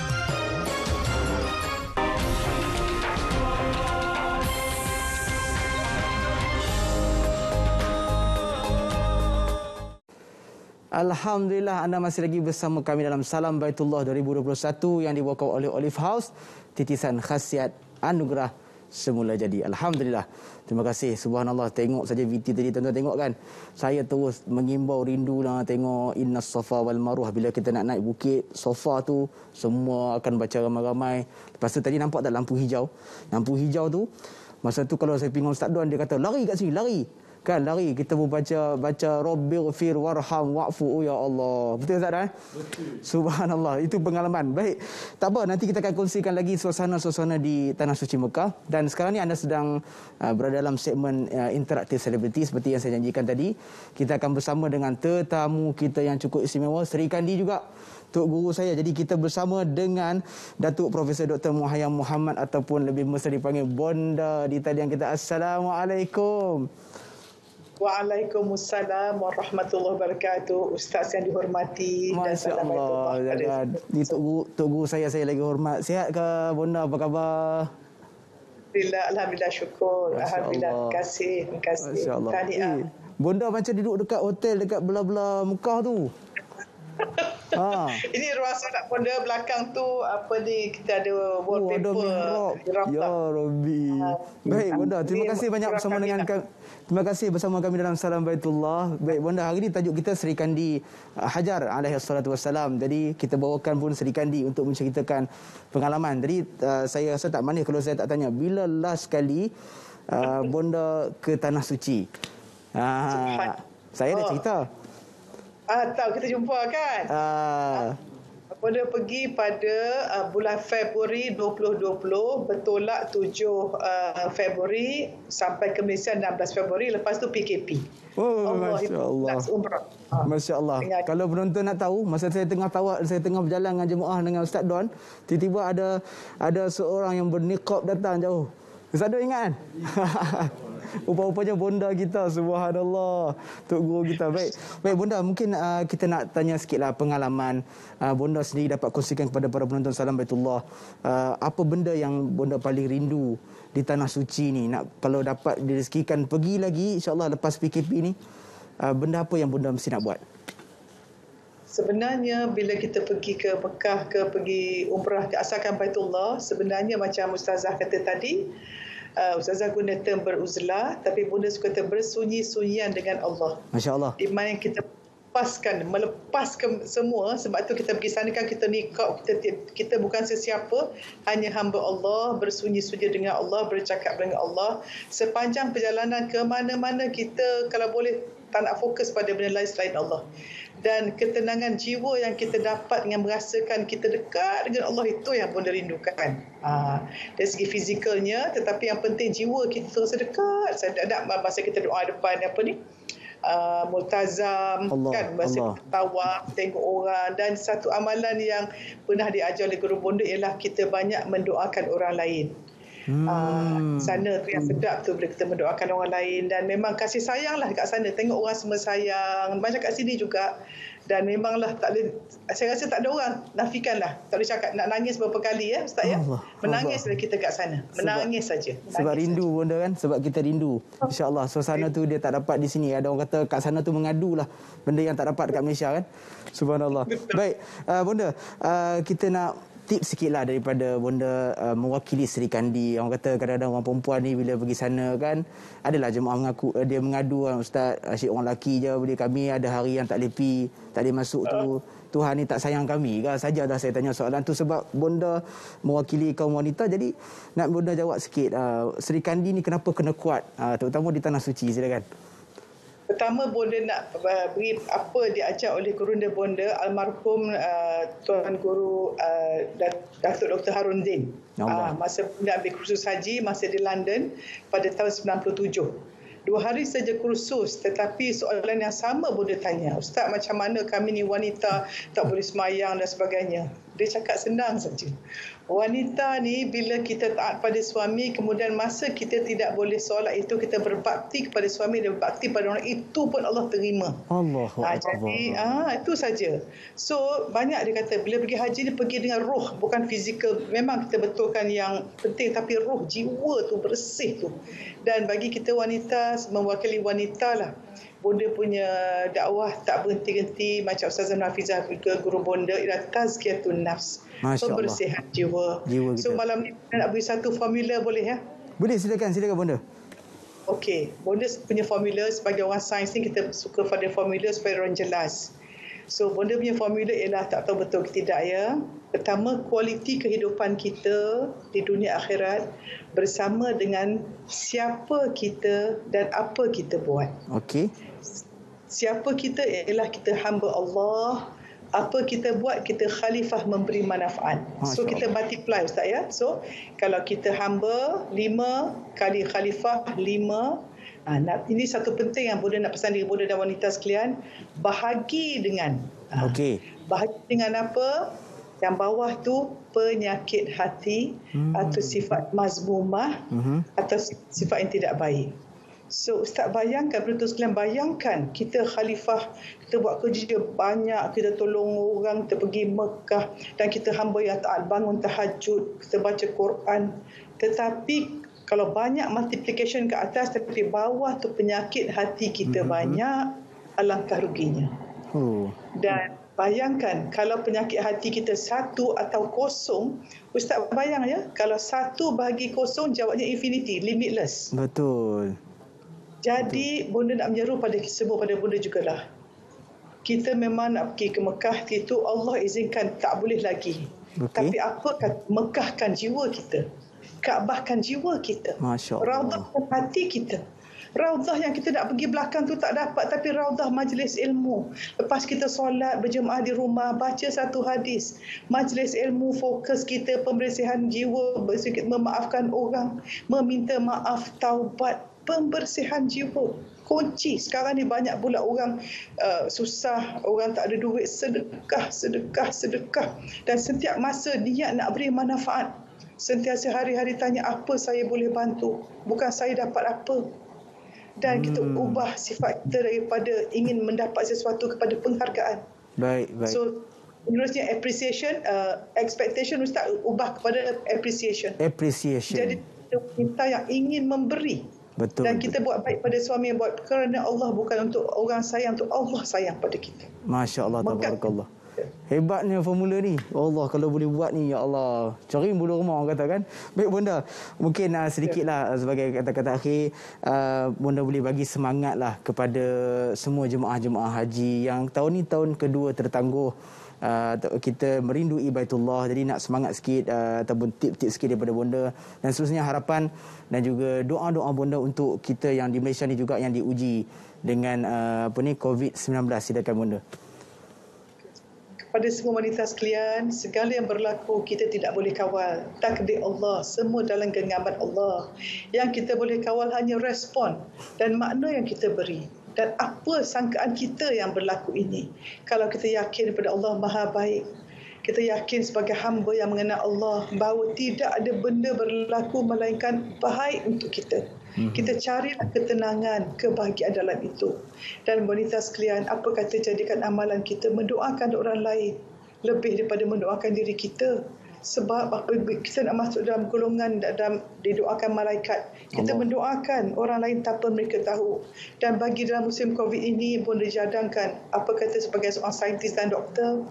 Alhamdulillah anda masih lagi bersama kami dalam Salam Baitullah 2021 yang dibawakan oleh Olive House, titisan khasiat anugerah semula jadi. Alhamdulillah. Terima kasih. Subhanallah, tengok saja VT tadi tuan-tuan tengok kan. Saya terus mengimbau rindulah tengok Innas Safa wal Marwah. Bila kita nak naik bukit Safa tu, semua akan baca ramai-ramai. Lepas tu tadi nampak tak lampu hijau? Lampu hijau tu, masa tu kalau saya pinggul Ustaz Don, dia kata lari kat sini, lari. Kan lari, kita pun baca Rabbighfir warham wa'fu, oh ya Allah. Betul tak dah? Betul. Subhanallah, itu pengalaman. Baik, tak apa, nanti kita akan kongsikan lagi suasana-suasana di Tanah Suci Mekah. Dan sekarang ni anda sedang berada dalam segmen interaktif selebriti seperti yang saya janjikan tadi. Kita akan bersama dengan tetamu kita yang cukup istimewa, Sri Kandi juga, Tok Guru saya. Jadi kita bersama dengan Datuk Profesor Dr. Muhayyam Muhammad ataupun lebih mesra dipanggil Bonda di talian kita. Assalamualaikum. Waalaikumsalam warahmatullahi wabarakatuh. Ustaz yang dihormati. Masya Allah. Di Tok Guru saya lagi hormat. Sihat ke Bonda? Apa khabar? Alhamdulillah, syukur. Alhamdulillah, terima kasih. Masya Allah. Bonda macam duduk dekat hotel dekat belah-belah Mekah tu. Ini ruang solat Bonda belakang tu apa ni, kita ada wallpaper. Ya Rabbi. Baik Bonda, terima kasih banyak bersama dengan kami. Terima kasih bersama kami dalam Salam Baitullah. Baik Bonda, hari ini tajuk kita Sri Kandi Hajar alaihi salatu wassalam. Jadi kita bawakan pun Sri Kandi untuk menceritakan pengalaman. Jadi saya rasa tak manis kalau saya tak tanya bila last kali Bonda ke Tanah Suci. Saya dah cerita. Tahu kita jumpa kan? Bonda pergi pada bulan Februari 2020, bertolak 7 Februari sampai ke Malaysia 16 Februari, lepas tu PKP. Oh, Masya Allah. Masya Allah. Kalau penonton nak tahu, masa saya tengah berjalan dengan jemaah dengan Ustaz Don, tiba-tiba ada seorang yang berniqab datang jauh. Ustaz Don ingat kan? Rupa-rupanya Bonda kita, subhanallah, Tok Guru kita. Baik Bonda, mungkin kita nak tanya sikitlah pengalaman Bonda sendiri dapat kongsikan kepada para penonton Salam Baitullah. Apa benda yang Bonda paling rindu di Tanah Suci ni? Kalau dapat direzekikan pergi lagi insya-Allah lepas PKP ni, benda apa yang Bonda mesti nak buat? Sebenarnya bila kita pergi ke Mekah, pergi umrah ke asalkan Baitullah, sebenarnya macam Ustazah kata tadi, Ustazah guna term beruzlah, tapi Bonda suka term bersunyi-sunyian dengan Allah. Masya Allah. Di mana kita melepaskan semua. Sebab tu kita pergi sana kan, kita niqab, kita bukan sesiapa, hanya hamba Allah, bersunyi-sunyi dengan Allah, bercakap dengan Allah. Sepanjang perjalanan ke mana-mana kita kalau boleh tak nak fokus pada benda lain selain Allah. Dan ketenangan jiwa yang kita dapat dengan merasakan kita dekat dengan Allah, itu yang Bonda rindukan. Dari segi fizikalnya, tetapi yang penting jiwa kita terasa dekat. Saya tak ada masa kita doa depan apa ni, multazam Allah, kan, masa tawaf, tengok orang. Dan satu amalan yang pernah diajar oleh Guru Bonda ialah kita banyak mendoakan orang lain. Sana tu yang sedap tu bila kita mendoakan orang lain, dan memang kasih sayang lah kat sana, tengok orang semua sayang, macam kat sini juga. Dan memanglah tak ada, saya rasa tak ada orang nafikan lah, tak boleh cakap nak nangis berapa kali ya Ustaz ya, menangis bila kita kat sana, menangis saja. Sebab rindu Bonda kan, sebab kita rindu. InsyaAllah suasana tu dia tak dapat di sini. Ada orang kata kat sana tu mengadu lah benda yang tak dapat dekat Malaysia kan. Subhanallah. Baik Bonda, kita nak tips sikitlah daripada Bonda mewakili Sri Kandi. Orang kata kadang-kadang orang perempuan ni bila pergi sana kan, adalah jemaah mengaku dia mengadu, Ustaz asyik orang lelaki je boleh, kami ada hari yang tak boleh pergi, tak boleh masuk tu, Tuhan ni tak sayang kami ke? Saja dah saya tanya soalan tu sebab Bonda mewakili kaum wanita. Jadi nak Bonda jawab sikit, Sri Kandi ni kenapa kena kuat, terutama di Tanah Suci, silakan. Pertama, Bonda nak beri apa diajar oleh Gurunda Bonda, almarhum Tuan Guru Datuk Dr. Harun Din. Masa Bonda ambil kursus haji masa di London pada tahun 97. 2 hari saja kursus, tetapi soalan yang sama Bonda tanya, Ustaz macam mana kami ni wanita tak boleh semayang dan sebagainya. Dia cakap senang saja. Wanita ni bila kita taat pada suami, kemudian masa kita tidak boleh solat itu, kita berbakti kepada suami dan berbakti pada orang, itu pun Allah terima. Jadi itu saja. So banyak dia kata bila pergi haji ni pergi dengan roh, bukan fizikal. Memang kita betulkan yang penting, tapi roh, jiwa tu bersih tu. Dan bagi kita wanita, mewakili wanita lah, Bonda punya dakwah tak berhenti-henti macam Ustazah Nafizah juga, guru Bonda, ialah tazkiyatun nafs, pembersihan jiwa. So malam ni nak beri satu formula boleh ya? Boleh, silakan Bonda. Okey, Bonda punya formula sebagai orang sains ni, kita suka pada formula supaya orang jelas. So Bonda punya formula ialah, tak tahu betul ke tidak ya, pertama, kualiti kehidupan kita di dunia akhirat bersama dengan siapa kita dan apa kita buat. Okey. Siapa kita ialah kita hamba Allah. Apa kita buat, kita khalifah memberi manfaat. So kita multiply Ustaz ya. So kalau kita hamba 5 kali khalifah 5. Ini satu penting yang Bonda nak pesan diri Bonda dan wanita sekalian. Bahagi dengan. Bahagi dengan apa? Yang bawah tu penyakit hati atau sifat mazmumah atau sifat yang tidak baik. So Ustaz bayangkan, betul sekalian, bayangkan kita khalifah, kita buat kerja banyak, kita tolong orang, kita pergi Mekah dan kita hamba yang taat, bangun tahajud, kita baca Quran. Tetapi kalau banyak multiplication ke atas tapi bawah tu penyakit hati kita banyak, alangkah ruginya. Dan bayangkan kalau penyakit hati kita 1 atau kosong, Ustaz bayang ya, kalau 1 bahagi kosong jawabnya infinity, limitless. Betul. Jadi Bonda nak menyeru pada semua, pada Bonda jugalah. Kita memang nak pergi ke Mekah itu, Allah izinkan tak boleh lagi. Tapi apa kata, mekahkan jiwa kita, Kaabahkan jiwa kita, raudahkan hati kita. Raudhah yang kita nak pergi belakang tu tak dapat, tapi raudhah majlis ilmu. Lepas kita solat berjemaah di rumah, baca satu hadis, majlis ilmu, fokus kita pembersihan jiwa, memaafkan orang, meminta maaf, taubat, pembersihan jiwa. Kunci sekarang ni banyak pula orang susah, orang tak ada duit, sedekah. Dan setiap masa niat nak beri manfaat, sentiasa hari-hari tanya apa saya boleh bantu, bukan saya dapat apa. Dan kita ubah sifat kita daripada ingin mendapat sesuatu kepada penghargaan. Baik. So menurutnya appreciation, expectation Ustaz ubah kepada appreciation. Jadi kita yang ingin memberi. Betul. Dan kita buat baik pada suami, buat kerana Allah, bukan untuk orang sayang, untuk Allah sayang pada kita. Masya Allah, tabarakallah. Hebatnya formula ni. Allah, kalau boleh buat ni, ya Allah, cari bulu rumah orang kata kan. Baik Bonda, mungkin sedikitlah sebagai kata-kata akhir, Bonda boleh bagi semangat lah kepada semua jemaah-jemaah haji yang tahun ni tahun kedua tertangguh. Kita merindui Baitullah, jadi nak semangat sikit ataupun tip-tip sikit daripada Bonda, dan seterusnya harapan dan juga doa-doa Bonda untuk kita yang di Malaysia ni juga yang diuji dengan COVID-19. Silakan Bonda. Kepada semua wanita sekalian, segala yang berlaku kita tidak boleh kawal. Takdir Allah, semua dalam genggaman Allah. Yang kita boleh kawal hanya respon dan makna yang kita beri. Dan apa sangkaan kita yang berlaku ini. Kalau kita yakin kepada Allah Maha Baik, kita yakin sebagai hamba yang mengenal Allah bahawa tidak ada benda berlaku melainkan baik untuk kita. Kita carilah ketenangan, kebahagiaan dalam itu. Dan wanita sekalian, apa kata jadikan amalan kita mendoakan orang lain lebih daripada mendoakan diri kita. Sebab kita nak masuk dalam golongan dalam didoakan malaikat. Kita mendoakan orang lain tanpa mereka tahu. Dan bagi dalam musim COVID ini pun dijadangkan, apa kata sebagai seorang saintis dan doktor,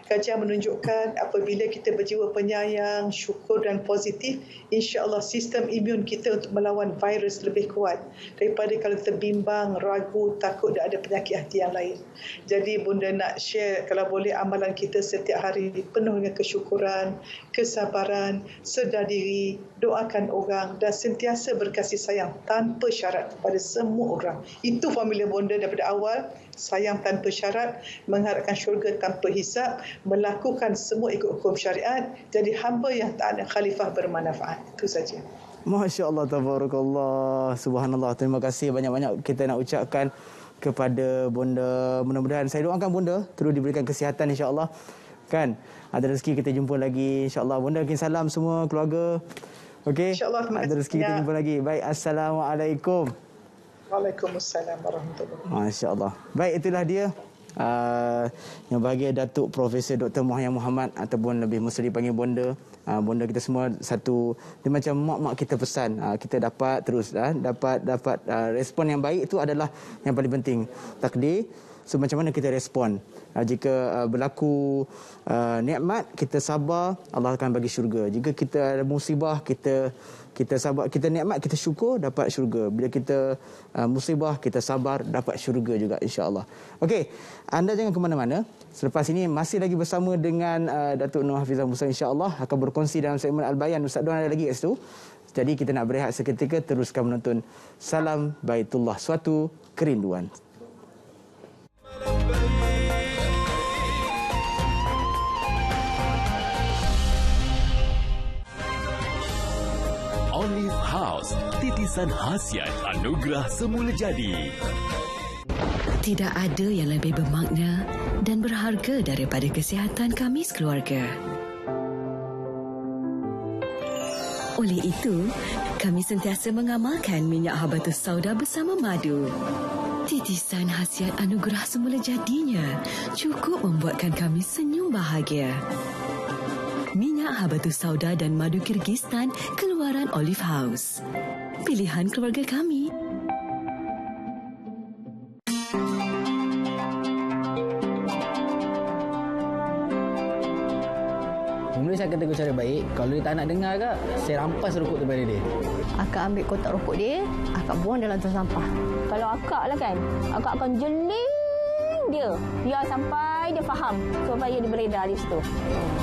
kajian menunjukkan apabila kita berjiwa penyayang, syukur dan positif, insya-Allah sistem imun kita untuk melawan virus lebih kuat daripada kalau kita bimbang, ragu, takut dan ada penyakit hati yang lain. Jadi Bonda nak share kalau boleh amalan kita setiap hari penuh dengan kesyukuran, kesabaran, sedar diri, doakan orang dan sentiasa berkasih sayang tanpa syarat pada semua orang. Itu formula Bonda daripada awal. Sayang tanpa syarat, mengharapkan syurga tanpa hisap, melakukan semua ikut hukum syariat, jadi hamba yang taat dan khalifah bermanfaat. Itu saja. Masya Allah, tabarakallah, subhanallah. Terima kasih banyak-banyak kita nak ucapkan kepada Bonda. Mudah-mudahan saya doakan Bonda terus diberikan kesihatan insya-Allah. Kan? Ada rezeki kita jumpa lagi insya-Allah. Bonda kirim salam semua keluarga. Okey. InsyaAllah. Ada rezeki kita jumpa lagi. Baik, assalamualaikum. Waalaikumsalam warahmatullahi wabarakatuh. Masya-Allah. Baik, itulah dia. Yang bahagia Datuk Profesor Dr. Muhammad Muhammad ataupun lebih mesti dipanggil Bonda. Bonda kita semua satu, dia macam mak-mak kita pesan. Kita dapat terus dapat respon yang baik, itu adalah yang paling penting. Takdir. So macam mana kita respon? Jika berlaku nikmat, kita sabar, Allah akan bagi syurga. Jika kita ada musibah, kita sabar, kita nikmat, kita syukur, dapat syurga. Bila kita musibah, kita sabar, dapat syurga juga insya-Allah. Okey, anda jangan ke mana-mana. Selepas ini masih lagi bersama dengan Datuk Nur Hafizah Musa, insya-Allah akan berkongsi dalam segmen Al-Bayan. Ustaz Don ada lagi kat situ. Jadi kita nak berehat seketika, teruskan menonton Salam Baitullah, suatu kerinduan. Olive House, titisan khasiat anugerah semula jadi. Tidak ada yang lebih bermakna dan berharga daripada kesihatan kami sekeluarga. Oleh itu, kami sentiasa mengamalkan minyak habatus sauda bersama madu. Titisan khasiat anugerah semula jadinya cukup membuatkan kami senyum bahagia. Minyak habatus sauda dan madu Kyrgyzstan keluaran Olive House. Pilihan keluarga kami. Mula saya kata cara baik, kalau dia tak nak dengar ke, saya rampas rokok daripada dia. Akak ambil kotak rokok dia, akak buang dalam tong sampah. Kalau akak lah kan, akak akan jeling dia biar sampai dia faham supaya dia beredar di situ.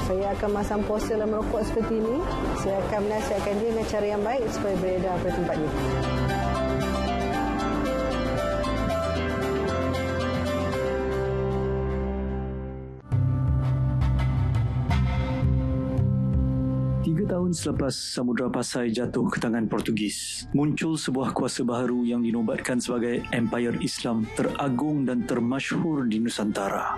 Saya akan masang poster dalam rokok seperti ini. Saya akan menasihatkan dia dengan cara yang baik supaya beredar pada tempatnya. Tahun selepas Samudra Pasai jatuh ke tangan Portugis, muncul sebuah kuasa baharu yang dinobatkan sebagai Empire Islam teragung dan termasyhur di Nusantara.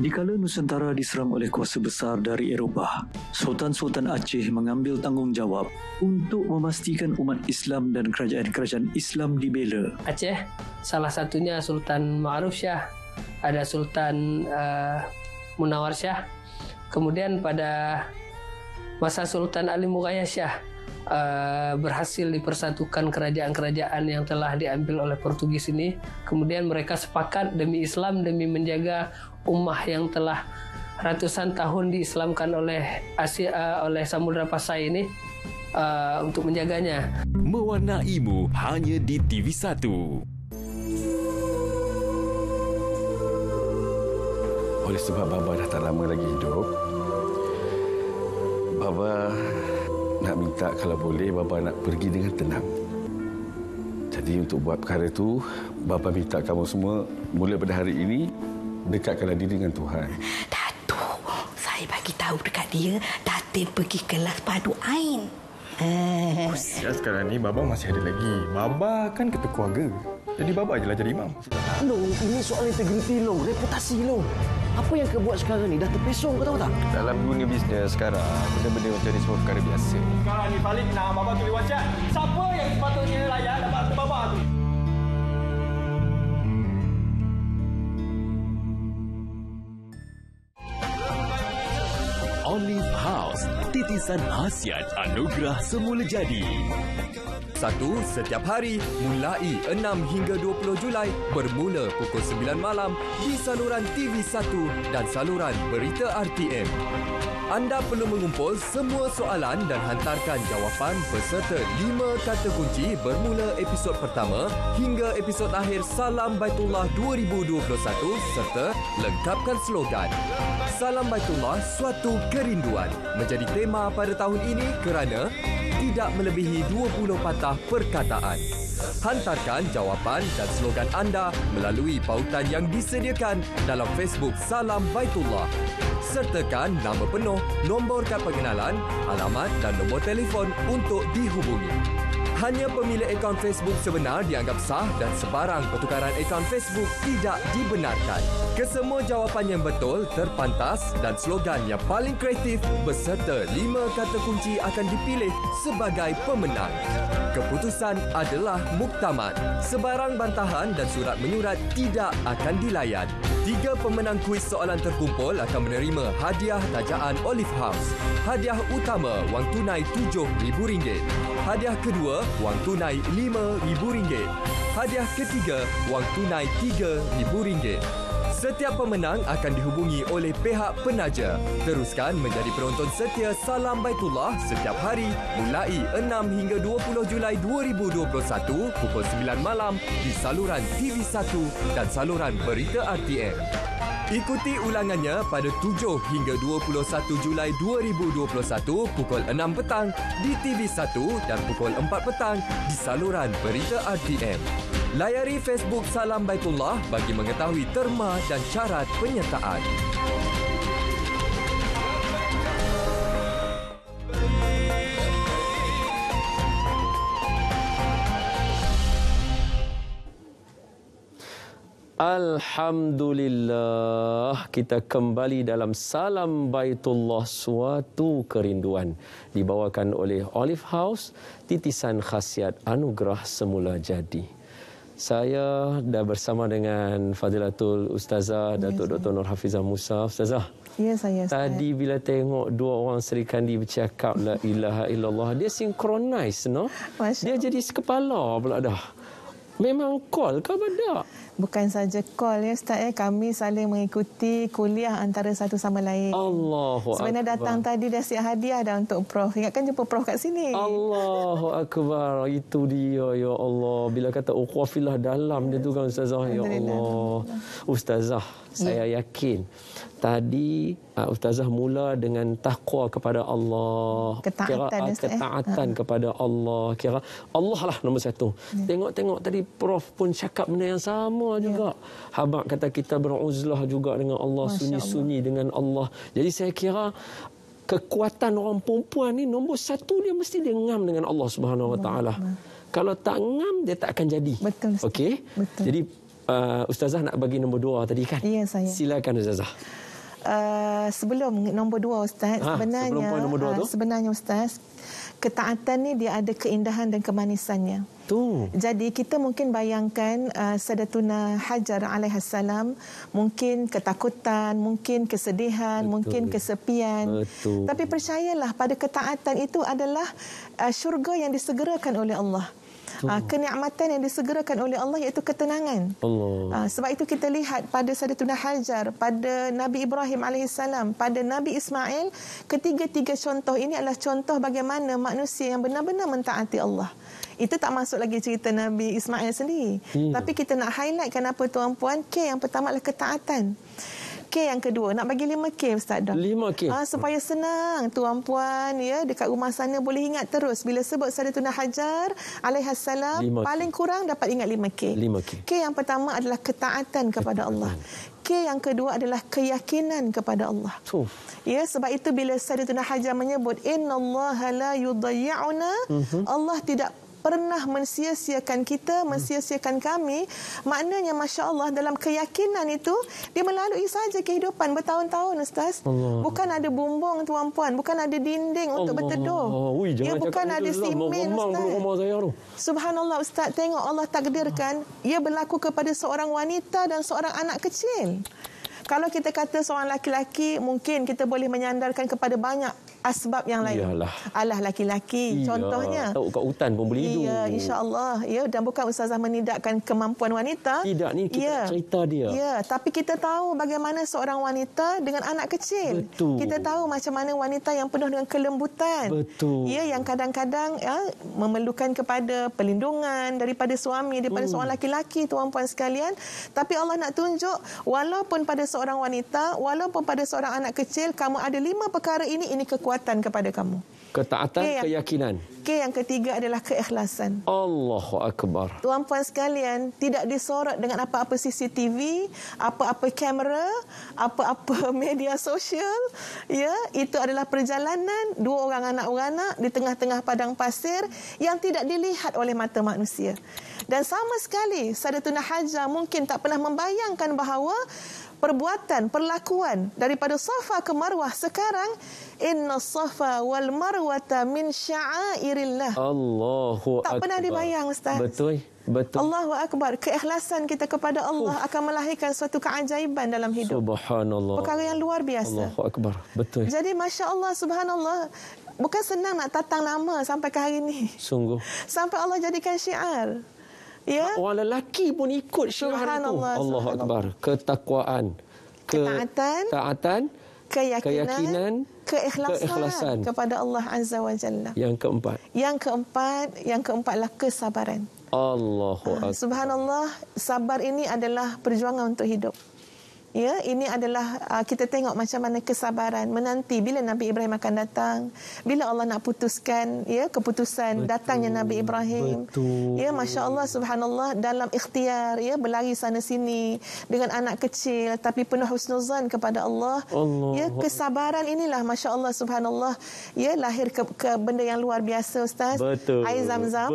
Dikala Nusantara diserang oleh kuasa besar dari Eropah, Sultan-Sultan Aceh mengambil tanggungjawab untuk memastikan umat Islam dan kerajaan-kerajaan Islam dibela. Aceh, salah satunya Sultan Ma'ruf Shah, ada Sultan Munawar Shah. Kemudian pada masa Sultan Ali Mughayah Shah berhasil dipersatukan kerajaan-kerajaan yang telah diambil oleh Portugis ini. Kemudian mereka sepakat demi Islam, demi menjaga ummah yang telah ratusan tahun diislamkan oleh Samudra Pasai ini, untuk menjaganya. Mewarnaimu hanya di TV1. Oleh sebab Baba dah tak lama lagi hidup, Baba nak minta kalau boleh Baba nak pergi dengan tenang. Jadi untuk buat perkara itu, Baba minta kamu semua mula pada hari ini dekatkanlah diri dengan Tuhan. Datuk, saya bagi tahu dekat dia, Datin pergi kelas padu ain. Ya, sekarang ni Baba masih ada lagi. Baba kan ketua keluarga. Jadi Baba ajalah jadi imam. Long, ini soal integriti Long, reputasi Long. Apa yang kau buat sekarang ni dah terpesong, kau tahu tak? Dalam dunia bisnes sekarang, benda-benda macam ni semua perkara biasa. Sekarang ni balik nak Baba tulis wasiat. Siapa yang sepatutnya layak dapat harta Baba tu? Olive House, titisan khasiat anugerah semula jadi. 1. Setiap hari mulai 6 hingga 20 Julai bermula pukul 9 malam di saluran TV1 dan saluran Berita RTM. Anda perlu mengumpul semua soalan dan hantarkan jawapan beserta 5 kata kunci bermula episod pertama hingga episod akhir Salam Baitullah 2021 serta lengkapkan slogan. Salam Baitullah, suatu kerinduan menjadi tema pada tahun ini kerana tidak melebihi 20 patah perkataan. Hantarkan jawapan dan slogan anda melalui pautan yang disediakan dalam Facebook Salam Baitullah. Sertakan nama penuh, nombor kad pengenalan, alamat dan nombor telefon untuk dihubungi. Hanya pemilik akaun Facebook sebenar dianggap sah dan sebarang pertukaran akaun Facebook tidak dibenarkan. Kesemua jawapan yang betul, terpantas dan slogan yang paling kreatif beserta 5 kata kunci akan dipilih sebagai pemenang. Keputusan adalah muktamad. Sebarang bantahan dan surat menyurat tidak akan dilayan. 3 pemenang kuis soalan terkumpul akan menerima hadiah tajaan Olive House. Hadiah utama wang tunai RM7,000. Hadiah kedua wang tunai RM5,000. Hadiah ketiga wang tunai RM3,000. Setiap pemenang akan dihubungi oleh pihak penaja. Teruskan menjadi penonton setia Salam Baitullah setiap hari mulai 6 hingga 20 Julai 2021 pukul 9 malam di saluran TV1 dan saluran Berita RTM. Ikuti ulangannya pada 7 hingga 21 Julai 2021 pukul 6 petang di TV1 dan pukul 4 petang di saluran Berita RTM. Layari Facebook Salam Baitullah bagi mengetahui terma dan syarat penyertaan. Alhamdulillah, kita kembali dalam Salam Baitullah, suatu kerinduan, dibawakan oleh Olive House, titisan khasiat anugerah semula jadi. Saya dah bersama dengan Fadilatul Ustazah Datuk Dr. Nur Hafizah Musa. Ustazah, ya, saya tadi bila tengok dua orang Sri Kandi bercakap la ilaha illallah, dia synchronize, no? Dia jadi sekepala pula dah. Memang call ke apa? Bukan saja call ya Ustaz, kami saling mengikuti kuliah antara satu sama lain. Allahu Akbar. Sebenarnya datang tadi dah siap hadiah dah untuk Prof. Ingatkan jumpa Prof kat sini. Allahu Akbar. Itu dia, ya Allah. Bila kata ukhuwah fillah dalam dia tu kan Ustazah, ya Allah. Ustazah, saya yakin tadi Ustazah mula dengan takwa kepada Allah. Ketaatan kepada Allah. Kira Allah lah nombor satu. Tengok-tengok tadi Prof pun cakap benda yang sama juga. Habaq kata kita beruzlah juga dengan Allah, sunyi-sunyi dengan Allah. Jadi saya kira kekuatan orang perempuan ni nombor satu, dia mesti dia ngam dengan Allah Subhanahu Wa Taala. Kalau tak ngam, dia tak akan jadi. Betul. Okey? Jadi Ustazah nak bagi nombor 2 tadi kan? Ya, saya. Silakan Ustazah. Sebelum nombor 2 Ustaz, sebenarnya Ustaz, ketaatan ni dia ada keindahan dan kemanisannya. Jadi kita mungkin bayangkan Sayyidatuna Hajar alaihassalam mungkin ketakutan, mungkin kesedihan, mungkin kesepian. Tapi percayalah, pada ketaatan itu adalah syurga yang disegerakan oleh Allah. Kenikmatan yang disegerakan oleh Allah iaitu ketenangan. Sebab itu kita lihat pada Sayyidatuna Hajar, pada Nabi Ibrahim alaihissalam, pada Nabi Ismail, ketiga-tiga contoh ini adalah contoh bagaimana manusia yang benar-benar mentaati Allah. Itu tak masuk lagi cerita Nabi Ismail sendiri. Tapi kita nak highlightkan apa tuan-puan? K yang pertama adalah ketaatan. K yang kedua, nak bagi 5K Ustaz dah. 5K. Supaya senang tuan-puan ya dekat rumah sana boleh ingat terus bila sebut Sayyidatuna Hajar alaihassalam, paling kurang dapat ingat 5K. 5K. K yang pertama adalah ketaatan kepada Allah. K yang kedua adalah keyakinan kepada Allah. Ya, sebab itu bila Sayyidatuna Hajar menyebut innallaha la yudayyi'una, Allah tidak pernah mensia-siakan kita, mensia-siakan kami. Maknanya Masya Allah, dalam keyakinan itu dia melalui saja kehidupan bertahun-tahun Ustaz. Bukan ada bumbung tuan-puan, bukan ada dinding untuk berteduh. Ya, bukan ada simen Ustaz. Subhanallah Ustaz, tengok Allah takdirkan ia berlaku kepada seorang wanita dan seorang anak kecil. Kalau kita kata seorang laki-laki, mungkin kita boleh menyandarkan kepada banyak asbab yang lain. Alah laki-laki contohnya. Tahu kat hutan pun boleh hidup. Ya, insya-Allah. Ya, dan bukan Ustazah menidakkan kemampuan wanita. Tidak, ni kita cerita dia. Ya, tapi kita tahu bagaimana seorang wanita dengan anak kecil. Kita tahu macam mana wanita yang penuh dengan kelembutan. Ya, yang kadang-kadang memerlukan kepada perlindungan daripada suami, daripada seorang laki-laki tuan-puan sekalian. Tapi Allah nak tunjuk walaupun pada seorang wanita, walaupun pada seorang anak kecil, kamu ada 5 perkara ini kekuatan perbuatan kepada kamu. Ketaatan, keyakinan. Yang ketiga adalah keikhlasan. Allahu Akbar. Tuan-puan sekalian, tidak disorot dengan apa-apa CCTV, apa-apa kamera, apa-apa media sosial. Ya, itu adalah perjalanan 2 orang anak beranak di tengah-tengah padang pasir yang tidak dilihat oleh mata manusia. Dan sama sekali Sayyidatuna Hajar mungkin tak pernah membayangkan bahawa perbuatan, perlakuan daripada Safa ke Marwah sekarang, inna Safa wal Marwata min sya'airillah. Allahu Akbar. Tak pernah dibayang, Ustaz. Betul. Allahu Akbar. Keikhlasan kita kepada Allah akan melahirkan suatu keajaiban dalam hidup. Subhanallah. Perkara yang luar biasa. Allahu Akbar. Betul. Jadi Masya Allah, Subhanallah, bukan senang nak tatang nama sampai ke hari ini. Sungguh. Sampai Allah jadikan syiar. Ya. Orang lelaki pun ikut syiar itu. Allahu Akbar. Ketakwaan, ketaatan, keyakinan, keikhlasan kepada Allah Azza wa Jalla. Yang keempatlah kesabaran. Allahu Akbar. Subhanallah, sabar ini adalah perjuangan untuk hidup. Ya, ini adalah kita tengok macam mana kesabaran menanti bila Nabi Ibrahim akan datang, bila Allah nak putuskan keputusan datangnya Nabi Ibrahim. Ya, masya-Allah, subhanallah, dalam ikhtiar, berlari sana sini dengan anak kecil tapi penuh husnuzan kepada Allah. Ya, kesabaran inilah masya-Allah, subhanallah, lahir ke benda yang luar biasa, Ustaz. Air Zam-Zam.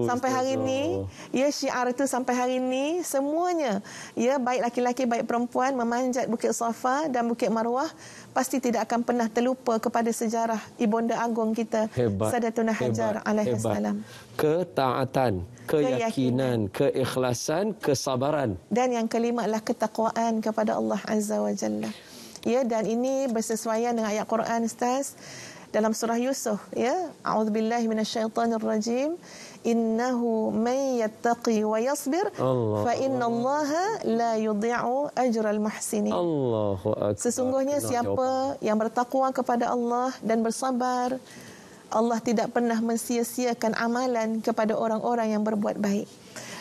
Sampai hari ini, syiar itu sampai hari ini semuanya, baik laki-laki baik perempuan memanjat Bukit Safa dan Bukit Marwah pasti tidak akan pernah terlupa kepada sejarah ibunda agung kita, Sayyidatuna Hajar alaihi salam. Ketaatan, keyakinan, keikhlasan, kesabaran. Dan yang kelima adalah ketakwaan kepada Allah Azza wa Jalla. Ya, dan ini bersesuaian dengan ayat Quran, Ustaz, dalam surah Yusuf, a'udzubillahi minasyaitonirrajim. Innahu man yattaqi wa yasbir fa innallaha la yudhi'u ajral muhsinin. Allahu Akbar. Sesungguhnya siapa yang bertakwa kepada Allah dan bersabar, Allah tidak pernah mensia-siakan amalan kepada orang-orang yang berbuat baik.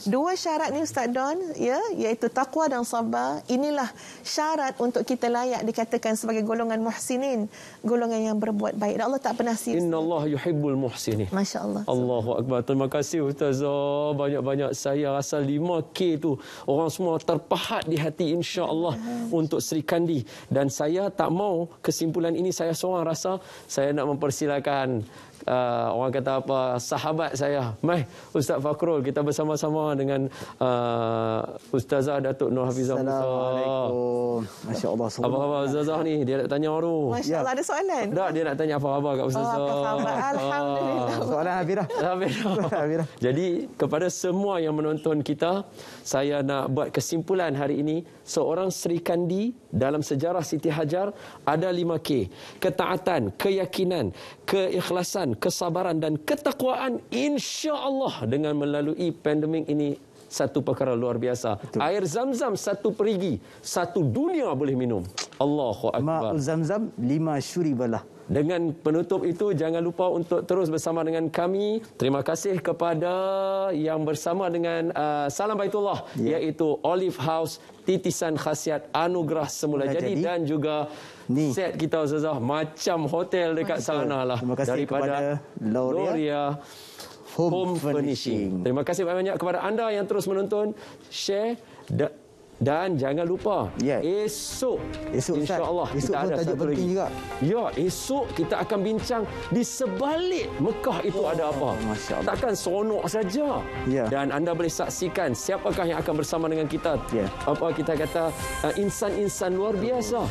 2 syarat ni, Ustaz Don, iaitu takwa dan sabar. Inilah syarat untuk kita layak dikatakan sebagai golongan muhsinin, golongan yang berbuat baik. Dan Allah tak pernah sia-sia. Innallaha yuhibbul muhsinin. Masya-Allah. Allahu Akbar. Terima kasih Ustazah. Banyak-banyak, saya rasa 5K tu orang semua terpahat di hati, insya-Allah, untuk Sri Kandi. Dan saya tak mau kesimpulan ini saya seorang rasa. Saya nak mempersilakan orang kata apa, sahabat saya, Ustaz Fakrul, kita bersama-sama dengan Ustazah Datuk Nur Hafizah Musa. Assalamualaikum. Masya-Allah. Apa khabar Ustazah ni? Dia nak tanya tu. Masya-Allah, ada soalan? Tak, dia nak tanya apa khabar kat Ustazah. Alhamdulillah. Soalan Hafirah. Jadi kepada semua yang menonton kita, saya nak buat kesimpulan hari ini. Seorang Sri Kandi dalam sejarah Siti Hajar ada 5K. Ketaatan, keyakinan, keikhlasan, kesabaran dan ketakwaan, insya-Allah dengan melalui pandemik ini satu perkara luar biasa. Betul. Air Zam-Zam 1 perigi, 1 dunia boleh minum. Allahu Akbar. Ma'u Zam-Zam 5 syuribalah. Dengan penutup itu, jangan lupa untuk terus bersama dengan kami. Terima kasih kepada yang bersama dengan Salam Baitullah, iaitu Olive House, titisan khasiat anugerah semula jadi, dan juga set kita, Ustazah, macam hotel dekat sana lah. Terima kasih daripada Loria Home Furnishing. Terima kasih banyak kepada anda yang terus menonton, share dan jangan lupa esok insya-Allah kita ada satu lagi. Esok kita akan bincang di sebalik Mekah itu ada apa. Takkan seronok saja. Dan anda boleh saksikan siapakah yang akan bersama dengan kita. Apa kita kata, insan-insan luar biasa.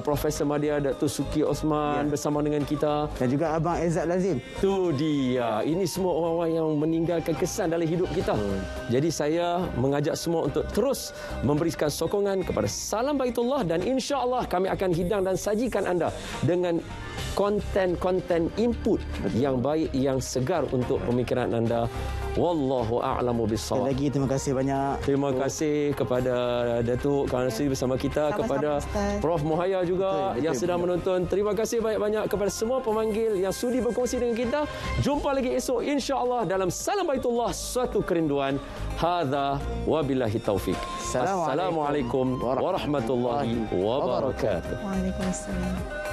Profesor Madya Datuk Suki Osman bersama dengan kita, dan juga Abang Izzat Lazim. Tu dia. Ini semua orang-orang yang meninggalkan kesan dalam hidup kita. Jadi saya mengajak semua untuk terus memberikan sokongan kepada Salam Baitullah, dan insya-Allah kami akan hidang dan sajikan anda dengan konten-konten input yang baik, yang segar untuk pemikiran anda. Wallahu a'lamu bissawab. Lagi terima kasih banyak. Terima kasih kepada Datuk kerana sudi bersama kita, kepada Prof Muhaya juga yang sedang menonton. Terima kasih banyak-banyak kepada semua pemanggil yang sudi berkongsi dengan kita. Jumpa lagi esok insya-Allah dalam Salam Baitullah, suatu kerinduan. Hadza wabillahi taufik. Assalamualaikum warahmatullahi wabarakatuh. Waalaikumsalam.